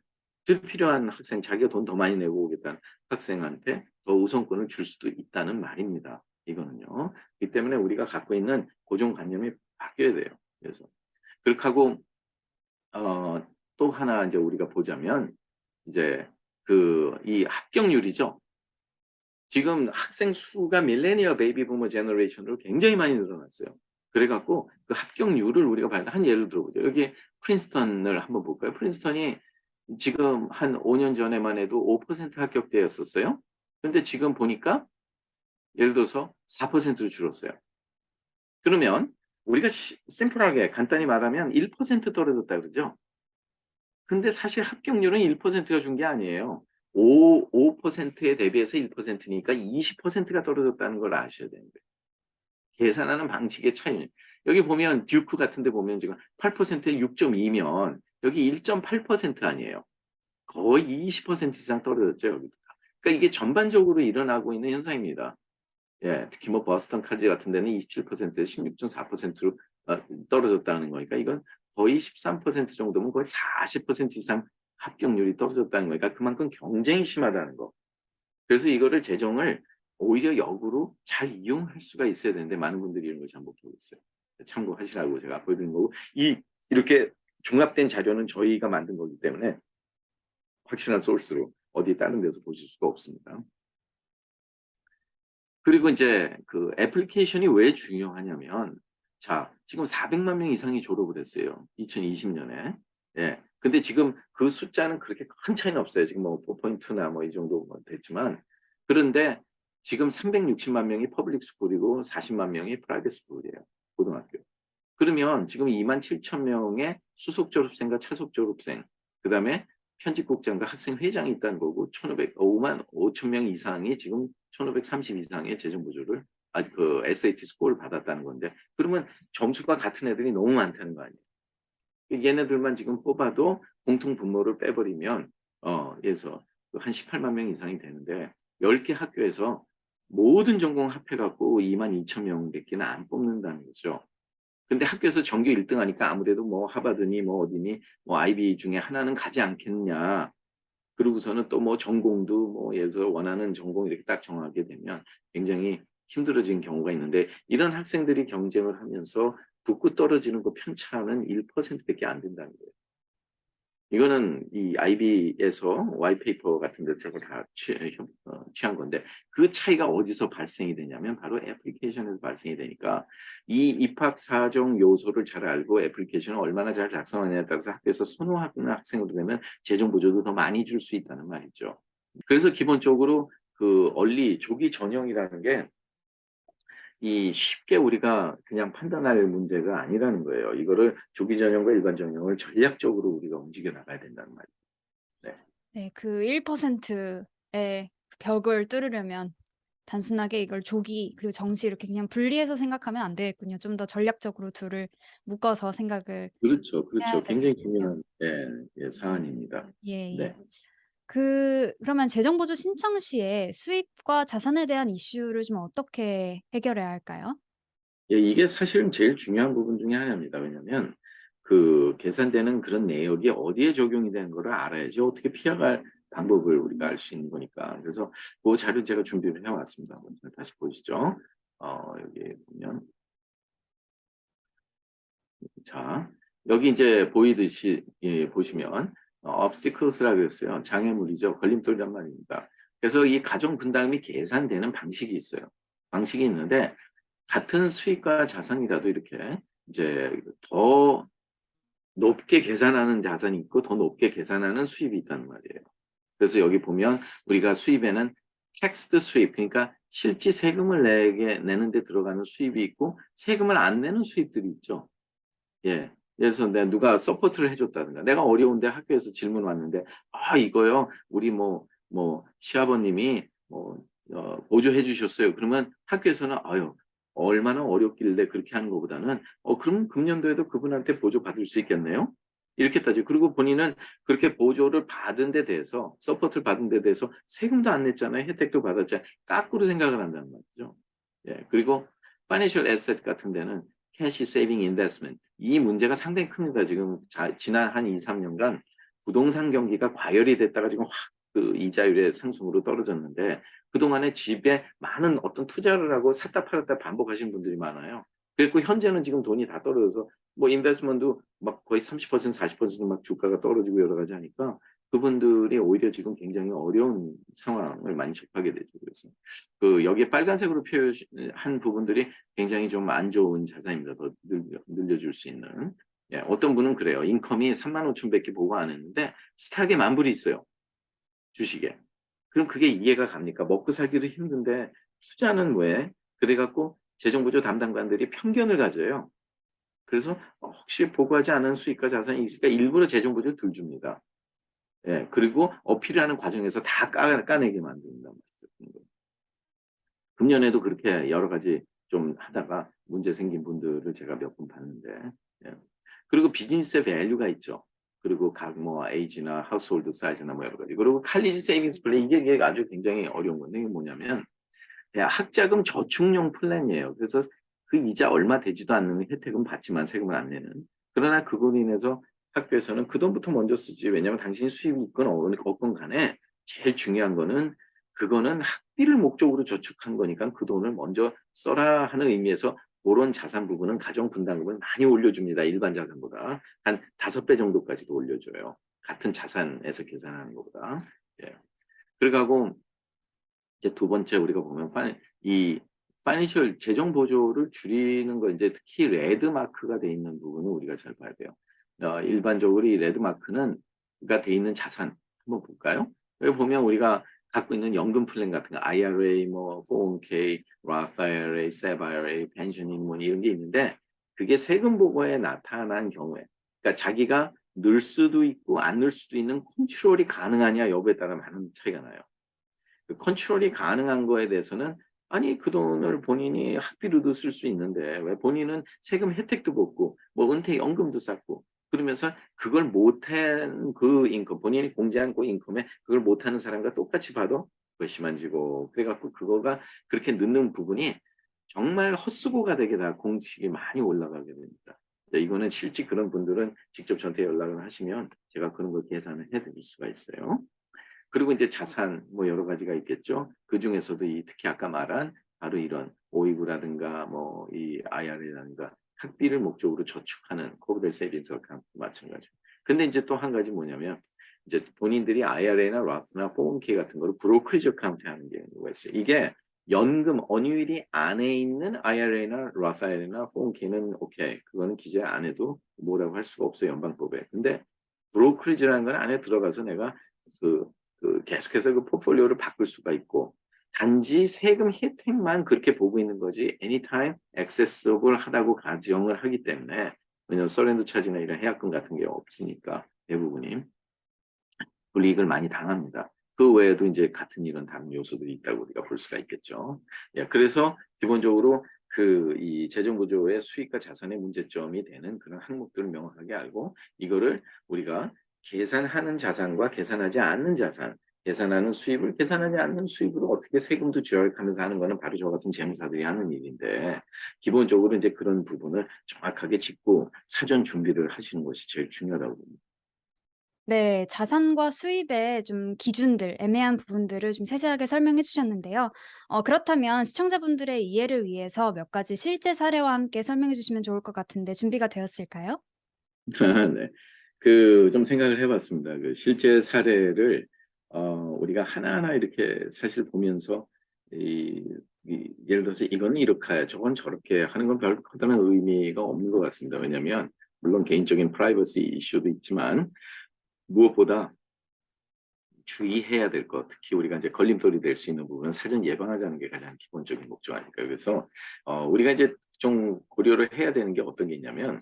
불필요한 학생, 자기가 돈 더 많이 내고 오겠다는 학생한테 더 우선권을 줄 수도 있다는 말입니다, 이거는요. 그렇기 때문에 우리가 갖고 있는 고정관념이 바뀌어야 돼요. 그래서 그렇게 하고 또 하나 이제 우리가 보자면 이제 이 합격률이죠. 지금 학생 수가 밀레니얼 베이비 부머 제너레이션으로 굉장히 많이 늘어났어요. 그래 갖고 그 합격률을 우리가 한 예를 들어보죠. 여기 프린스턴을 한번 볼까요? 프린스턴이 지금 한 5년 전에만 해도 5% 합격대였었어요. 근데 지금 보니까 예를 들어서 4%로 줄었어요. 그러면 우리가 심플하게 간단히 말하면 1% 떨어졌다 그러죠. 근데 사실 합격률은 1%가 준 게 아니에요. 5%에 대비해서 1%니까 20%가 떨어졌다는 걸 아셔야 되는 거예요. 계산하는 방식의 차이. 여기 보면 듀크 같은 데 보면 지금 8%에 6.2면 여기 1.8% 아니에요. 거의 20% 이상 떨어졌죠, 여기도. 그러니까 이게 전반적으로 일어나고 있는 현상입니다. 특히 뭐 버스턴 칼리지 같은 데는 27%에서 16.4%로 떨어졌다는 거니까 이건 거의 13% 정도면 거의 40% 이상 합격률이 떨어졌다는 거니까 그만큼 경쟁이 심하다는 거. 그래서 이거를 재정을 오히려 역으로 잘 이용할 수가 있어야 되는데 많은 분들이 이런 걸 잘 못하고 있어요. 참고하시라고 제가 보여드린 거고, 이렇게 종합된 자료는 저희가 만든 거기 때문에 확실한 소스로 어디 다른 데서 보실 수가 없습니다. 그리고 인제 그 애플리케이션이 왜 중요하냐면, 자 지금 400만 명 이상이 졸업을 했어요, 2020 년에. 근데 지금 그 숫자는 그렇게 큰 차이는 없어요. 지금 뭐 4.2나 뭐 이 정도 뭐 됐지만. 그런데 지금 360만 명이 퍼블릭 스쿨이고 40만 명이 프라이빗 스쿨이에요. 그러면 지금 27,000명의 수속 졸업생과 차속 졸업생, 그다음에 편집국장과 학생회장이 있다는 거고 55,000명 이상이 지금 1,530 이상의 재정 보조를 그 SAT 스코어를 받았다는 건데 그러면 점수가 같은 애들이 너무 많다는 거 아니에요. 얘네들만 지금 뽑아도 공통 분모를 빼버리면 그래서 한 18만 명 이상이 되는데 10개 학교에서 모든 전공 합해 갖고 22,000명밖에 안 뽑는다는 거죠. 근데 학교에서 전교 1등 하니까 아무래도 뭐 하버드니 뭐 어디니 뭐 아이비 중에 하나는 가지 않겠냐. 그러고서는 또 뭐 전공도 뭐 예를 들어서 원하는 전공 이렇게 딱 정하게 되면 굉장히 힘들어지는 경우가 있는데 이런 학생들이 경쟁을 하면서 붙고 떨어지는 그 편차는 1%밖에 안 된다는 거예요. 이거는 이 아이비에서 와이페이퍼 같은 데 저거 다 취한 건데 그 차이가 어디서 발생이 되냐면 바로 애플리케이션에서 발생이 되니까 이 입학 사정 요소를 잘 알고 애플리케이션을 얼마나 잘 작성하냐에 따라서 학교에서 선호하는 학생으로 되면 재정 보조도 더 많이 줄 수 있다는 말이죠. 그래서 기본적으로 그 조기 전형이라는 게 이 쉽게 우리가 그냥 판단할 문제가 아니라는 거예요. 이거를 조기 전형과 일반 전형을 전략적으로 우리가 움직여 나가야 된다는 말이에요. 네. 네. 그 1%의 벽을 뚫으려면 단순하게 이걸 조기 그리고 정시 이렇게 그냥 분리해서 생각하면 안 되겠군요. 좀 더 전략적으로 둘을 묶어서 생각을 그렇죠, 해야 그렇죠. 굉장히 되겠군요. 중요한 사안입니다. 예예. 네. 그러면 재정 보조 신청 시에 수입과 자산에 대한 이슈를 좀 어떻게 해결해야 할까요? 예 이게 사실은 제일 중요한 부분 중에 하나입니다. 왜냐면 그 계산되는 그런 내역이 어디에 적용이 되는 거를 알아야지 어떻게 피해갈 방법을 우리가 알 수 있는 거니까. 그래서 그 자료 제가 준비를 해 왔습니다. 먼저 다시 보시죠. 여기 보면 자, 여기 이제 보이듯이 보시면 obstacles라 그랬어요. 장애물이죠. 걸림돌이란 말입니다. 그래서 이 가정 분담이 계산되는 방식이 있어요. 방식이 있는데 같은 수익과 자산이라도 이렇게 이제 더 높게 계산하는 자산이 있고 더 높게 계산하는 수입이 있다는 말이에요. 그래서 여기 보면 우리가 수입에는 텍스트 수입 그러니까 실제 세금을 내는 데 들어가는 수입이 있고 세금을 안 내는 수입들이 있죠. 예. 그래서 내가 누가 서포트를 해 줬다든가 내가 어려운데 학교에서 질문 왔는데 "아 이거요. 우리 시아버님이 보조해 주셨어요." 그러면 학교에서는 '아유 얼마나 어렵길래 그렇게 하는 것보다는 그럼 금년도에도 그분한테 보조받을 수 있겠네요?' 이렇게 따지고 그리고 본인은 그렇게 보조를 받은 데 대해서 서포트를 받은 데 대해서 세금도 안 냈잖아요. 혜택도 받았잖아요. 거꾸로 생각을 한다는 말이죠. 예. 그리고 파이낸셜 애셋 같은 데는 캐시 세이빙 인베스트먼트 이 문제가 상당히 큽니다. 지금 지난 한 2-3 년간 부동산 경기가 과열이 됐다가 지금 확 그 이자율의 상승으로 떨어졌는데 그동안에 집에 많은 어떤 투자를 하고 샀다 팔았다 반복하신 분들이 많아요. 그랬고 현재는 지금 돈이 다 떨어져서 인베스트먼트도 막 거의 30% 40%막 주가가 떨어지고 여러 가지 하니까 그분들이 오히려 지금 굉장히 어려운 상황을 많이 접하게 되죠. 그래서 여기에 빨간색으로 표시한 부분들이 굉장히 좀 안 좋은 자산입니다. 더 늘려줄 수 있는. 예, 어떤 분은 그래요. 인컴이 35,000 밖에 보고 안 했는데 스탁에 10,000불이 있어요. 주식에. 그럼 그게 이해가 갑니까? 먹고 살기도 힘든데 투자는 왜? 그래 갖고 재정보조 담당관들이 편견을 가져요. 그래서 혹시 보고하지 않은 수익과 자산이 있으니까 일부러 재정보조를 덜 줍니다. 예. 그리고 어필하는 과정에서 다 까내게 만든단 말이죠. 금년에도 그렇게 여러 가지 좀 하다가 문제 생긴 분들을 제가 몇 분 봤는데 예. 그리고 비즈니스의 밸류가 있죠. 그리고 각 에이지나 하우스홀드 사이즈나 여러 가지. 그리고 칼리지 세이빙스 플랜 이게 아주 굉장히 어려운 건데 이게 뭐냐면 학자금 저축용 플랜이에요. 그래서 그 이자 얼마 되지도 않는 혜택은 받지만 세금을 안 내는. 그러나 그걸로 인해서 학교에서는 그 돈부터 먼저 쓰지. 왜냐하면 당신이 수입이 있건 없건 간에 제일 중요한 거는 그거는 학비를 목적으로 저축한 거니까 그 돈을 먼저 써라 하는 의미에서 그런 자산 부분은 가정 분담금을 많이 올려줍니다. 일반 자산보다. 한 5배 정도까지도 올려줘요. 같은 자산에서 계산하는 것보다. 예. 그래 가고 이제 두 번째 우리가 보면 이 파이낸셜 재정 보조를 줄이는 거 이제 특히 레드 마크가 돼 있는 부분은 우리가 잘 봐야 돼요. 일반적으로 이 레드 마크는 가 돼 있는 자산 한번 볼까요? 여기 보면 우리가 갖고 있는 연금 플랜 같은 거 IRA 401k, Roth IRA, SEP IRA, 펜션인 이런 게 있는데 그게 세금 보고에 나타난 경우에, 그러니까 자기가 넣을 수도 있고 안 넣을 수도 있는 컨트롤이 가능하냐 여부에 따라 많은 차이가 나요. 그 컨트롤이 가능한 거에 대해서는 아니 그 돈을 본인이 학비로도 쓸 수 있는데 왜 본인은 세금 혜택도 받고 뭐 은퇴 연금도 쌓고 그러면서 그걸 못한 그 인컴 본인이 공제한 그 인컴에 그걸 못하는 사람과 똑같이 봐도 괘씸한지고 그래 갖고 그거가 그렇게 넣는 부분이 정말 헛수고가 되게 다 공식이 많이 올라가게 됩니다. 이거는 실제 그런 분들은 직접 저한테 연락을 하시면 제가 그런 걸 계산을 해 드릴 수가 있어요. 그리고 이제 자산 뭐 여러 가지가 있겠죠. 그중에서도 이 특히 아까 말한 바로 이런 오이브라든가 뭐 이 IRA라든가 학비를 목적으로 저축하는 코르벨 세이빙스 어카운트도 마찬가지고. 근데 이제 또 한 가지 뭐냐면 이제 본인들이 IRA나 로스나 401k 같은 거를 브로커리지 어카운트에 하는 경우가 있어요. 이게 연금 언유일이 안에 있는 IRA나 로스 IRA나 401k는 오케이. 그거는 기재 안 해도 뭐라고 할 수가 없어요, 연방법에. 근데 브로커리지라는 건 안에 들어가서 내가 그 계속해서 그 포트폴리오를 바꿀 수가 있고 단지 세금 혜택만 그렇게 보고 있는 거지 anytime accessible 하다고 가정을 하기 때문에 왜냐하면 서렌더 차지나 이런 해약금 같은 게 없으니까 대부분이 불이익을 많이 당합니다. 그 외에도 이제 같은 이런 다른 요소들이 있다고 우리가 볼 수가 있겠죠. 예, 그래서 기본적으로 그 이 재정 구조의 수익과 자산의 문제점이 되는 그런 항목들을 명확하게 알고 이거를 우리가 계산하는 자산과 계산하지 않는 자산, 계산하는 수입을 계산하지 않는 수입으로 어떻게 세금도 절약하면서 하는 거는 바로 저 같은 재무사들이 하는 일인데 기본적으로 이제 그런 부분을 정확하게 짚고 사전 준비를 하시는 것이 제일 중요하다고 봅니다. 네. 자산과 수입의 좀 기준들, 애매한 부분들을 좀 세세하게 설명해 주셨는데요. 그렇다면 시청자분들의 이해를 위해서 몇 가지 실제 사례와 함께 설명해 주시면 좋을 것 같은데 준비가 되었을까요? 네. 그 좀 생각을 해 봤습니다. 그 실제 사례를 우리가 하나하나 이렇게 사실 보면서 이 예를 들어서 이거는 이렇게 저건 저렇게 하는 건 별 커다란 의미가 없는 것 같습니다. 왜냐하면 물론 개인적인 프라이버시 이슈도 있지만 무엇보다 주의해야 될 것, 특히 우리가 이제 걸림돌이 될 수 있는 부분은 사전 예방하자는 게 가장 기본적인 목적 아닐까요? 그래서 우리가 이제 좀 고려를 해야 되는 게 어떤 게 있냐면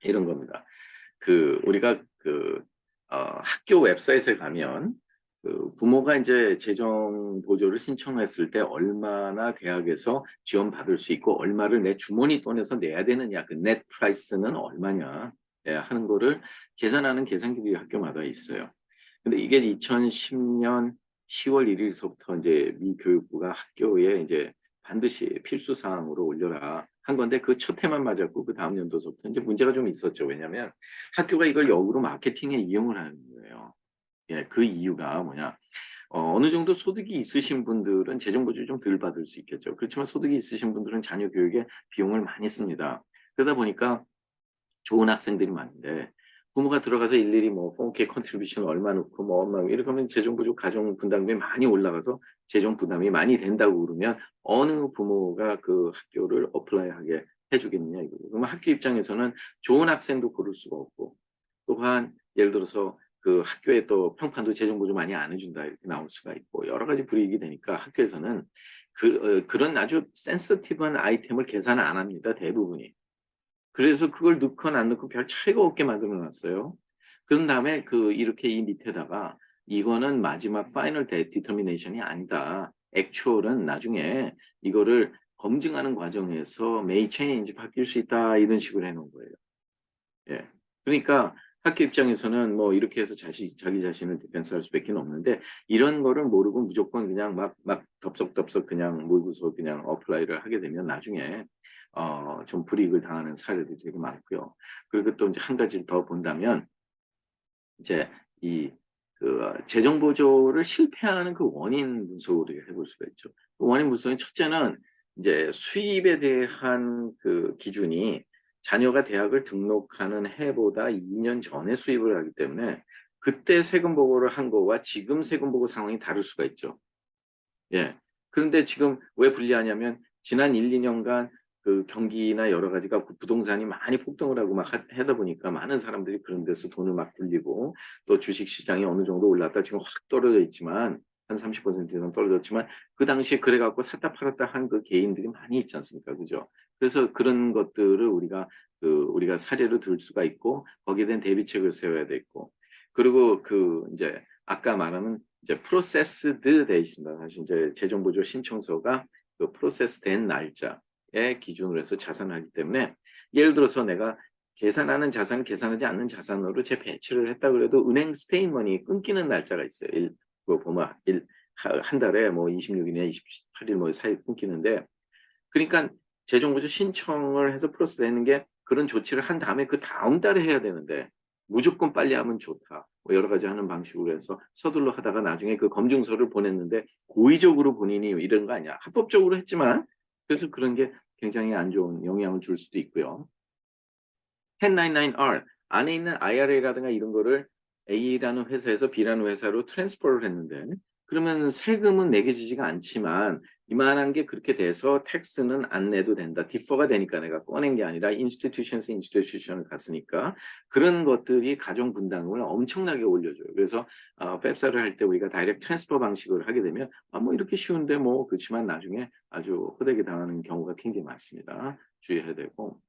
이런 겁니다. 그 우리가 학교 웹사이트에 가면 그 부모가 이제 재정 보조를 신청했을 때 얼마나 대학에서 지원받을 수 있고 얼마를 내 주머니 돈에서 내야 되느냐 그 넷 프라이스는 얼마냐 예 하는 거를 계산하는 계산기들이 학교마다 있어요. 근데 이게 2010년 10월 1 일서부터 이제 미 교육부가 학교에 이제 반드시 필수 사항으로 올려라 한 건데 그 첫 해만 맞았고 그다음 연도서부터 이제 문제가 좀 있었죠. 왜냐하면 학교가 이걸 역으로 마케팅에 이용을 하는 거예요. 예, 그 이유가 뭐냐? 어느 정도 소득이 있으신 분들은 재정 보조를 좀 덜 받을 수 있겠죠. 그렇지만 소득이 있으신 분들은 자녀 교육에 비용을 많이 씁니다. 그러다 보니까 좋은 학생들이 많은데 부모가 들어가서 일일이 뭐 4K 컨트리뷰션 얼마 넣고 뭐 얼마 이렇게 하면 재정 부족 가정 분담금이 많이 올라가서 재정 부담이 많이 된다고 그러면 어느 부모가 그 학교를 어플라이하게 해 주겠느냐 이거죠. 그러면 학교 입장에서는 좋은 학생도 고를 수가 없고 또한 예를 들어서 그 학교에 또 평판도 재정 보조 많이 안 해 준다 이렇게 나올 수가 있고 여러 가지 불이익이 되니까 학교에서는 그런 아주 센시티브한 아이템을 계산을 안 합니다, 대부분이. 그래서 그걸 넣건 안 넣건 별 차이가 없게 만들어 놨어요. 그런 다음에 이렇게 이 밑에다가 "이거는 마지막 파이널 디터미네이션이 아니다. 액추얼은 나중에 이거를 검증하는 과정에서 may change 바뀔 수 있다." 이런 식으로 해 놓은 거예요. 예. 그러니까 학교 입장에서는 뭐 이렇게 해서 자기 자신을 디펜스할 수밖에 없는데 이런 거를 모르고 무조건 그냥 막 덥석덥석 그냥 몰고서 그냥 어플라이를 하게 되면 나중에 좀 불이익을 당하는 사례들이 되게 많고요. 그리고 또 이제 한 가지를 더 본다면 이제 이 재정 보조를 실패하는 그 원인 분석을 우리가 해볼 수가 있죠. 그 원인 분석은 첫째는 이제 수입에 대한 그 기준이 자녀가 대학을 등록하는 해보다 2년 전에 수입을 하기 때문에 그때 세금 보고를 한 거와 지금 세금 보고 상황이 다를 수가 있죠. 예. 그런데 지금 왜 불리하냐면 지난 1-2 년간 그 경기나 여러 가지가 그 부동산이 많이 폭등을 하고 막 하다 보니까 많은 사람들이 그런 데서 돈을 막 굴리고 또 주식 시장이 어느 정도 올랐다 지금 확 떨어져 있지만 한 30% 이상 떨어졌지만 그 당시에 그래 갖고 샀다 팔았다 한 그 개인들이 많이 있지 않습니까? 그죠? 그래서 그런 것들을 우리가 사례로 들 수가 있고 거기에 대한 대비책을 세워야 되고 그리고 이제 아까 말하는 이제 프로세스드 돼 있습니다. 사실 이제 재정보조 신청서가 그 프로세스된 날짜에 기준으로 해서 자산을 하기 때문에 예를 들어서 내가 계산하는 자산, 계산하지 않는 자산으로 재배치를 했다 그래도 은행 스테이트먼이 끊기는 날짜가 있어요. 그거 보면 한 달에 뭐 26일이나 28일 뭐 사이에 끊기는데 그러니까 재정부조 신청을 해서 프로세스되는 게 그런 조치를 한 다음에 그다음 달에 해야 되는데 무조건 빨리 하면 좋다. 뭐 여러 가지 하는 방식으로 해서 서둘러 하다가 나중에 그 검증서를 보냈는데 고의적으로 본인이 이런 거 아니야. 합법적으로 했지만 그래서 그런 게 굉장히 안 좋은 영향을 줄 수도 있고요. 1099R 안에 있는 IRA라든가 이런 거를 A라는 회사에서 B라는 회사로 트랜스퍼를 했는데 그러면 세금은 매겨지지가 않지만 이만한 게 그렇게 돼서 텍스는 안 내도 된다. 디퍼가 되니까 내가 꺼낸 게 아니라 인스티튜션을 갔으니까 그런 것들이 가정 분담금을 엄청나게 올려줘요. 그래서 팹사를 할 때 우리가 다이렉트 트랜스퍼 방식을 하게 되면 뭐 이렇게 쉬운데 뭐 그렇지만 나중에 아주 호되게 당하는 경우가 굉장히 많습니다. 주의해야 되고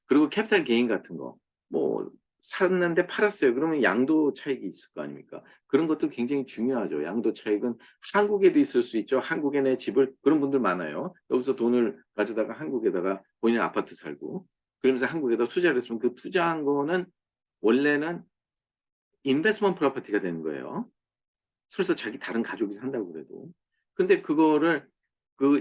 그리고 캐피탈 게인 같은 거 뭐 샀는데 팔았어요. 그러면 양도 차익이 있을 거 아닙니까? 그런 것도 굉장히 중요하죠. 양도 차익은 한국에도 있을 수 있죠. 한국에 내 집을 그런 분들 많아요. 여기서 돈을 가져다가 한국에다가 본인 아파트 살고 그러면서 한국에다 투자를 했으면 그 투자한 거는 원래는 인베스트먼트 프로퍼티가 되는 거예요. 설사 자기 다른 가족이 산다고 그래도. 근데 그거를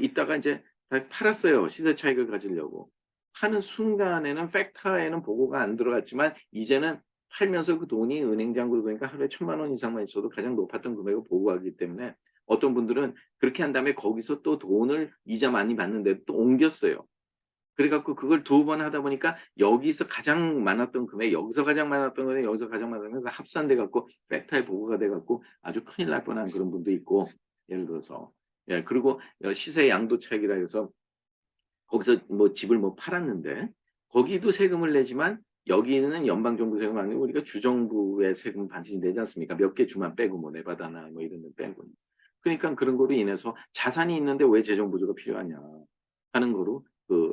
이따가 인제 다 팔았어요, 시세 차익을 가지려고. 파는 순간에는 팩타에는 보고가 안 들어갔지만 이제는 팔면서 그 돈이 은행 잔고로 보니까 하루에 1,000만 원 이상만 있어도 가장 높았던 금액을 보고하기 때문에 어떤 분들은 그렇게 한 다음에 거기서 또 돈을 이자 많이 받는데 또 옮겼어요. 그래 갖고 그걸 2번 하다 보니까 여기서 가장 많았던 금액, 여기서 가장 많았던 금액, 여기서 가장 많았던 금액 합산돼 갖고 팩타에 보고가 돼 갖고 아주 큰일 날 뻔한 그런 분도 있고 예를 들어서. 예 그리고 시세 양도 차익이라 해서 거기서 뭐 집을 뭐 팔았는데 거기도 세금을 내지만 여기는 연방 정부 세금 아니고 우리가 주정부의 세금 반드시 내지 않습니까? 몇 개 주만 빼고 뭐 네바다나 뭐 이런 데 빼고. 그러니까 그런 거로 인해서 '자산이 있는데 왜 재정 보조가 필요하냐.' 하는 거로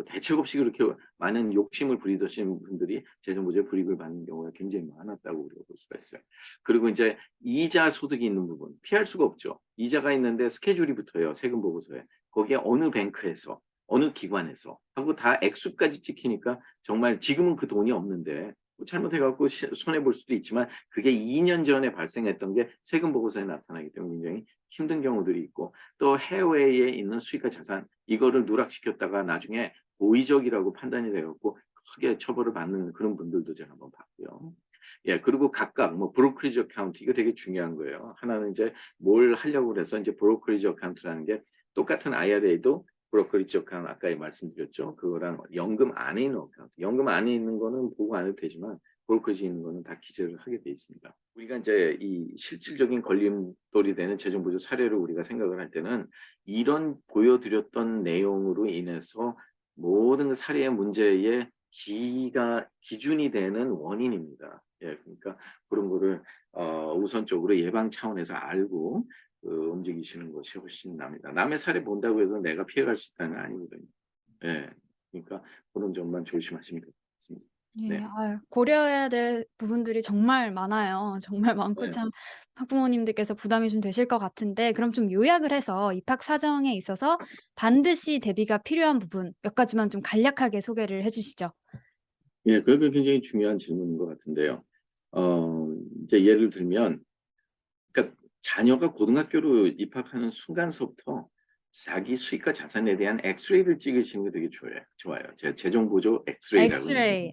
대책 없이 그렇게 많은 욕심을 부리던 분들이 재정 보조에 불이익을 받는 경우가 굉장히 많았다고 우리가 볼 수가 있어요. 그리고 인제 이자 소득이 있는 부분 피할 수가 없죠. 이자가 있는데 스케줄이 붙어요, 세금 보고서에. 거기에 어느 뱅크에서 어느 기관에서 하고 다 액수까지 찍히니까 정말 지금은 그 돈이 없는데 뭐 잘못해 갖고 손해 볼 수도 있지만 그게 2년 전에 발생했던 게 세금 보고서에 나타나기 때문에 굉장히 힘든 경우들이 있고 또 해외에 있는 수익화 자산 이거를 누락시켰다가 나중에 고의적이라고 판단이 돼 갖고 크게 처벌을 받는 그런 분들도 제가 한번 봤고요. 예 그리고 각각 뭐 브로커리지 어카운트 이거 되게 중요한 거예요. 하나는 이제 뭘 하려고 그래서 이제 브로커리지 어카운트라는 게 똑같은 IRA도 브로커리지 어카운트 아까 말씀드렸죠. 그거랑 연금 안에 있는 어카운트. 연금 안에 있는 거는 보고 안 해도 되지만 브로커리지 있는 거는 다 기재를 하게 돼 있습니다. 우리가 인제 이 실질적인 걸림돌이 되는 재정 보조 사례를 우리가 생각을 할 때는 이런 보여 드렸던 내용으로 인해서 모든 사례의 문제의 기준이 되는 원인입니다. 예 그러니까 그런 거를 우선적으로 예방 차원에서 알고 움직이시는 것이 훨씬 납니다. 남의 사례 본다고 해서 내가 피해갈 수 있다는 건 아니거든요. 예. 그러니까 그런 점만 조심하시면 될 것 같습니다. 예. 네. 고려해야 될 부분들이 정말 많아요. 정말 많고 네. 참 학부모님들께서 부담이 좀 되실 것 같은데 그럼 좀 요약을 해서 입학 사정에 있어서 반드시 대비가 필요한 부분 몇 가지만 좀 간략하게 소개를 해 주시죠. 예. 그게 굉장히 중요한 질문인 것 같은데요. 이제 예를 들면 그러니까 자녀가 고등학교로 입학하는 순간서부터 자기 수입과 자산에 대한 엑스레이를 찍으시는 게 되게 좋아요. 제가 재정 보조 엑스레이라고 있는데 엑스레이.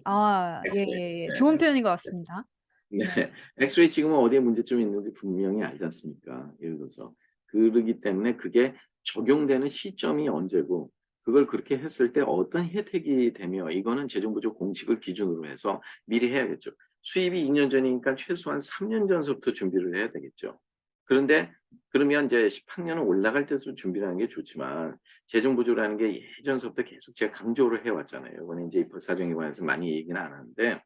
엑스레이. 예예예. 네. 좋은 표현인 것 같습니다. 네. 네. 엑스레이 찍으면 어디에 문제점이 있는지 분명히 알지 않습니까? 예를 들어서. 그러기 때문에 그게 적용되는 시점이 언제고 그걸 그렇게 했을 때 어떤 혜택이 되며 이거는 재정부조 공식을 기준으로 해서 미리 해야겠죠. 수입이 2년 전이니까 최소한 3년 전서부터 준비를 해야 되겠죠. 그런데 그러면 이제 10학년은 올라갈 때부터 준비를 하는 게 좋지만 재정부조라는 게 예전서부터 계속 제가 강조를 해 왔잖아요. 이번에 인제 입학 사정에 관해서 많이 얘기는 안 하는데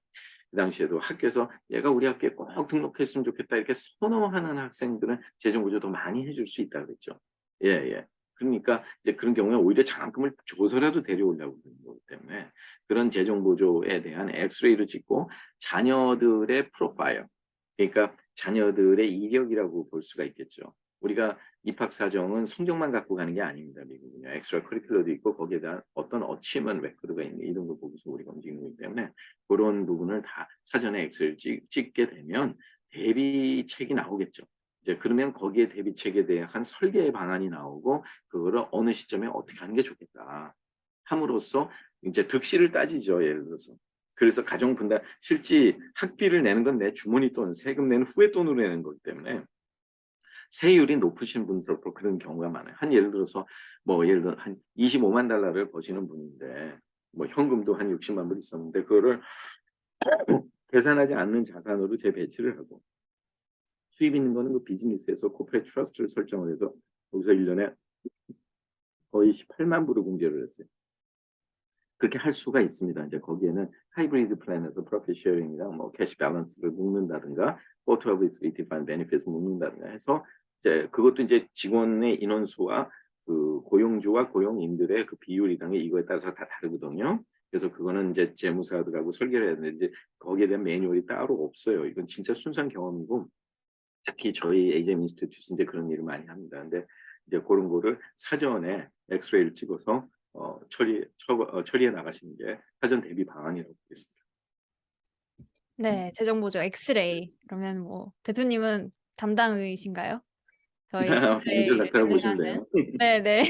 그 당시에도 학교에서 "얘가 우리 학교에 꼭 등록했으면 좋겠다." 이렇게 선호하는 학생들은 재정 보조 더 많이 해줄 수 있다 그랬죠. 예예. 그러니까 이제 그런 경우에 오히려 장학금을 줘서라도 데려오려고 그러는 거기 때문에 그런 재정 보조에 대한 엑스레이를 찍고 자녀들의 프로파일, 그러니까 자녀들의 이력이라고 볼 수가 있겠죠. 우리가 입학 사정은 성적만 갖고 가는 게 아닙니다. 미국은요. 엑스트라 커리큘러도 있고 거기에 대한 어떤 어치먼트 레코드가 있는 이런 걸 보고서 우리가 움직이는 거기 때문에 그런 부분을 다 사전에 엑셀 찍게 되면 대비책이 나오겠죠. 이제 그러면 거기에 대비책에 대한 설계 방안이 나오고 그거를 어느 시점에 어떻게 하는 게 좋겠다 함으로써 이제 득실을 따지죠. 예를 들어서. 그래서 가정 분담 실제 학비를 내는 건 내 주머니 돈, 세금 내는 후에 돈으로 내는 거기 때문에 세율이 높으신 분들도 그런 경우가 많아요. 한 예를 들어서 뭐 예를 들어 한 25만 달러를 버시는 분인데 뭐 현금도 한 60만 불 있었는데 그거를 계산하지 않는 자산으로 재배치를 하고 수입 있는 거는 그 비즈니스에서 코퍼레이트 트러스트를 설정을 해서 거기서 1년에 거의 18만 불을 공제를 했어요. 그렇게 할 수가 있습니다. 이제 거기에는 하이브리드 플랜에서 프로핏 쉐어링이랑 뭐 캐시 밸런스를 묶는다든가 포트어비스 디파인 베니핏을 묶는다든가 해서 이제 그것도 이제 직원의 인원수와 그 고용주와 고용인들의 그 비율이랑 이거에 따라서 다 다르거든요. 그래서 그거는 이제 재무사들하고 설계를 해야 되는데 이제 거기에 대한 매뉴얼이 따로 없어요. 이건 진짜 순수한 경험이고 특히 저희 AGM 인스티튜트 이제 그런 일을 많이 합니다. 근데 이제 그런 거를 사전에 엑스레이를 찍어서 처리해 나가시는 게 사전 대비 방안이라고 보겠습니다. 네. 재정 보조 엑스레이. 그러면 뭐 대표님은 담당의신가요? 저희 파이낸셜 엑스레이를 닥터라고 보시면 진행하는. 돼요. 네네.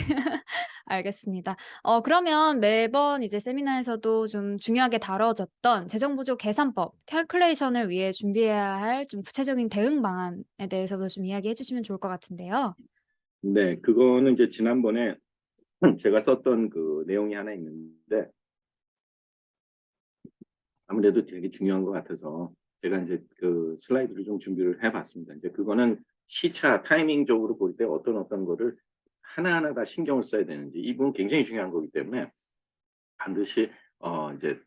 알겠습니다. 그러면 매번 이제 세미나에서도 좀 중요하게 다뤄졌던 재정 보조 계산법 캘큘레이션을 위해 준비해야 할 좀 구체적인 대응 방안에 대해서도 좀 이야기해 주시면 좋을 것 같은데요. 네, 그거는 이제 지난번에 제가 썼던 그 내용이 하나 있는데 아무래도 되게 중요한 것 같아서 제가 이제 그 슬라이드를 좀 준비를 해봤습니다. 이제 그거는 시차 타이밍적으로 볼 때 어떤 거를 하나하나 다 신경을 써야 되는지 이 부분 굉장히 중요한 거기 때문에 반드시 이제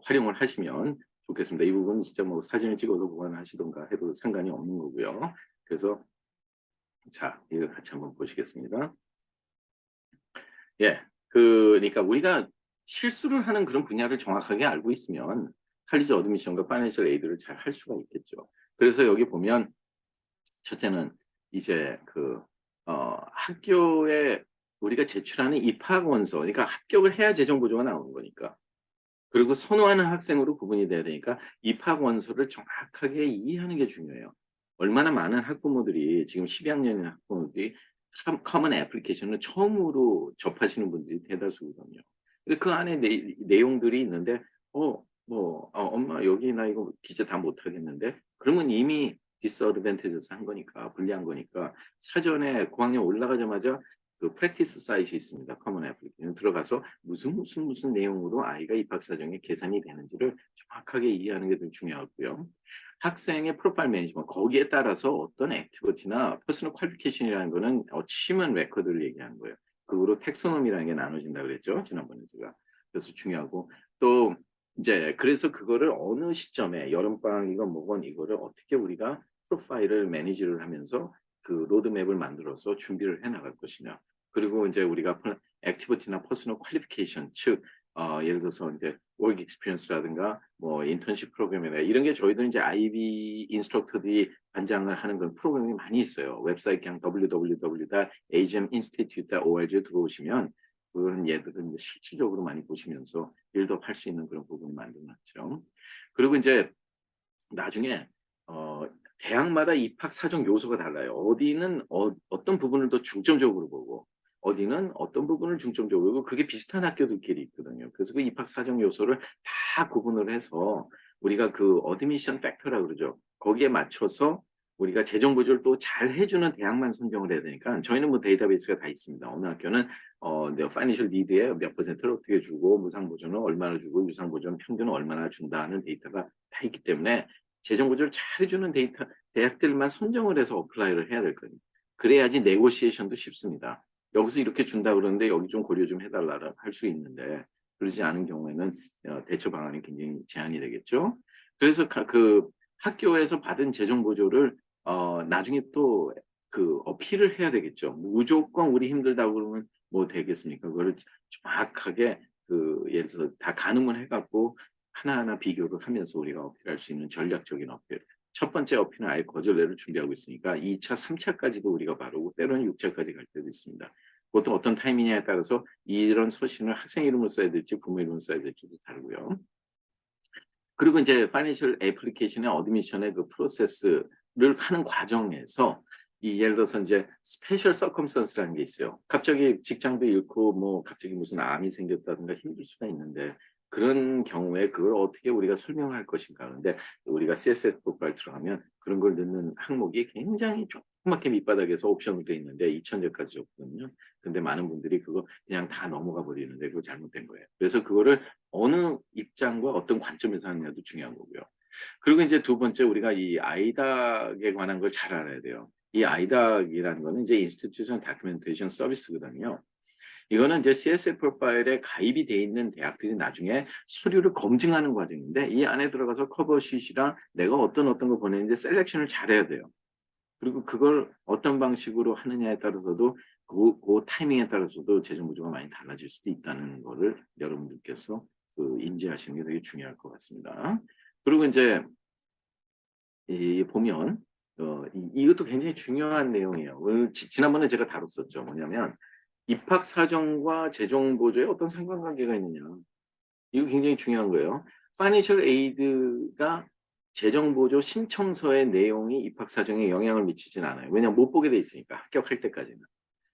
활용을 하시면 좋겠습니다. 이 부분은 진짜 뭐 사진을 찍어서 보관하시든가 해도 상관이 없는 거고요. 그래서 자, 이거 같이 한번 보시겠습니다. 예. 그러니까 우리가 실수를 하는 그런 분야를 정확하게 알고 있으면 칼리지 어드미션과 파이낸셜 에이드를 잘 할 수가 있겠죠. 그래서 여기 보면 첫째는 이제 그 학교에 우리가 제출하는 입학 원서, 그러니까 합격을 해야 재정 보조가 나오는 거니까. 그리고 선호하는 학생으로 구분이 돼야 되니까 입학 원서를 정확하게 이해하는 게 중요해요. 얼마나 많은 학부모들이 지금 12학년인 학부모들이 커먼 애플리케이션을 처음으로 접하시는 분들이 대다수거든요. 근데 그 안에 내용들이 있는데 엄마 여기 나 이거 기재 다 못하겠는데 그러면 이미 디스어드밴티지에서 한 거니까 불리한 거니까 사전에 고학년 올라가자마자 그 프랙티스 사이트이 있습니다. 커먼 애플리케이션 들어가서 무슨 내용으로 아이가 입학 사정에 계산이 되는지를 정확하게 이해하는 게 더 중요하고요. 학생의 프로파일 매니지먼트 거기에 따라서 어떤 액티비티나 퍼스널 퀄리피케이션이라는 거는 어치먼 레코드를 얘기하는 거예요. 그거로 텍소노미라는 게 나눠진다 그랬죠. 지난번에 제가. 그래서 중요하고 또 이제 그래서 그거를 어느 시점에 여름방학이건 뭐건 이거를 어떻게 우리가 프로파일을 매니지를 하면서 그 로드맵을 만들어서 준비를 해 나갈 것이냐. 그리고 이제 우리가 액티비티나 퍼스널 퀄리피케이션 즉 예를 들어서 이제 워크 익스피리언스라든가 뭐 인턴십 프로그램이나 이런 게 저희들은 이제 IB 인스트럭터들이 관장을 하는 그런 프로그램이 많이 있어요. 웹사이트 그냥 www.agminstitute.org 들어오시면 그런 얘들은 실질적으로 많이 보시면서 빌드업 할 수 있는 그런 부분이 만들어놨죠. 그리고 이제 나중에 대학마다 입학 사정 요소가 달라요. 어디는 어떤 부분을 더 중점적으로 보고 어디는 어떤 부분을 중점적으로 보고 그게 비슷한 학교들끼리 있거든요. 그래서 그 입학 사정 요소를 다 구분을 해서 우리가 그 어드미션 팩터라고 그러죠. 거기에 맞춰서 우리가 재정 보조를 또 잘 해주는 대학만 선정을 해야 되니까 저희는 뭐 데이터베이스가 다 있습니다. 어느 학교는 내 파이낸셜 니드에 몇 퍼센트를 어떻게 주고 무상 보조는 얼마나 주고 유상 보조는 평균 얼마나 준다 하는 데이터가 다 있기 때문에 재정 보조를 잘 해주는 대학들만 선정을 해서 어플라이를 해야 될 거예요. 그래야지 네고시에이션도 쉽습니다. 여기서 이렇게 준다 그러는데 여기 좀 고려 좀 해달라 할 수 있는데 그러지 않은 경우에는 대처 방안이 굉장히 제한이 되겠죠. 그래서 그 학교에서 받은 재정 보조를 나중에 또 그 어필을 해야 되겠죠. 무조건 우리 힘들다고 그러면 뭐 되겠습니까? 그거를 정확하게 그 예를 들어서 다 가늠을 해 갖고 하나하나 비교를 하면서 우리가 어필할 수 있는 전략적인 어필. 첫 번째 어필은 아예 거절례를 준비하고 있으니까 2 차, 3 차까지도 우리가 바르고 때로는 6 차까지 갈 때도 있습니다. 그것도 어떤 타이밍에 따라서 이런 서신을 학생 이름을 써야 될지 부모 이름을 써야 될지도 다르고요. 그리고 인제 파이낸셜 애플리케이션의 어드미션의 그 프로세스를 하는 과정에서 이 예를 들어서 인제 스페셜 서컴스턴스라는 게 있어요. 갑자기 직장도 잃고 뭐 갑자기 무슨 암이 생겼다든가 힘들 수가 있는데 그런 경우에 그걸 어떻게 우리가 설명할 것인가. 근데 우리가 CSS 프로파일 들어가면 그런 걸 넣는 항목이 굉장히 조그맣게 밑바닥에서 옵션으로 돼 있는데 2,000 개까지 줬거든요. 근데 많은 분들이 그거 그냥 다 넘어가 버리는데 그거 잘못된 거예요. 그래서 그거를 어느 입장과 어떤 관점에서 하느냐도 중요한 거고요. 그리고 인제 두 번째 우리가 이 아이닥에 관한 걸 잘 알아야 돼요. 이 아이닥이라는 거는 이제 인스티튜션 다큐멘테이션 서비스거든요. 이거는 이제 CSF 프로파일에 가입이 돼 있는 대학들이 나중에 서류를 검증하는 과정인데 이 안에 들어가서 커버 쉿이랑 내가 어떤 걸 보냈는지 셀렉션을 잘해야 돼요. 그리고 그걸 어떤 방식으로 하느냐에 따라서도 그 타이밍에 따라서도 재정 구조가 많이 달라질 수도 있다는 거를 여러분들께서 그 인지하시는 게 되게 중요할 것 같습니다. 그리고 인제 이 보면 이것도 굉장히 중요한 내용이에요. 오늘 지난번에 제가 다뤘었죠. 뭐냐면 입학 사정과 재정 보조에 어떤 상관관계가 있느냐. 이거 굉장히 중요한 거예요. 파이낸셜 에이드가 재정 보조 신청서의 내용이 입학 사정에 영향을 미치진 않아요. 왜냐하면 못 보게 돼 있으니까 합격할 때까지는.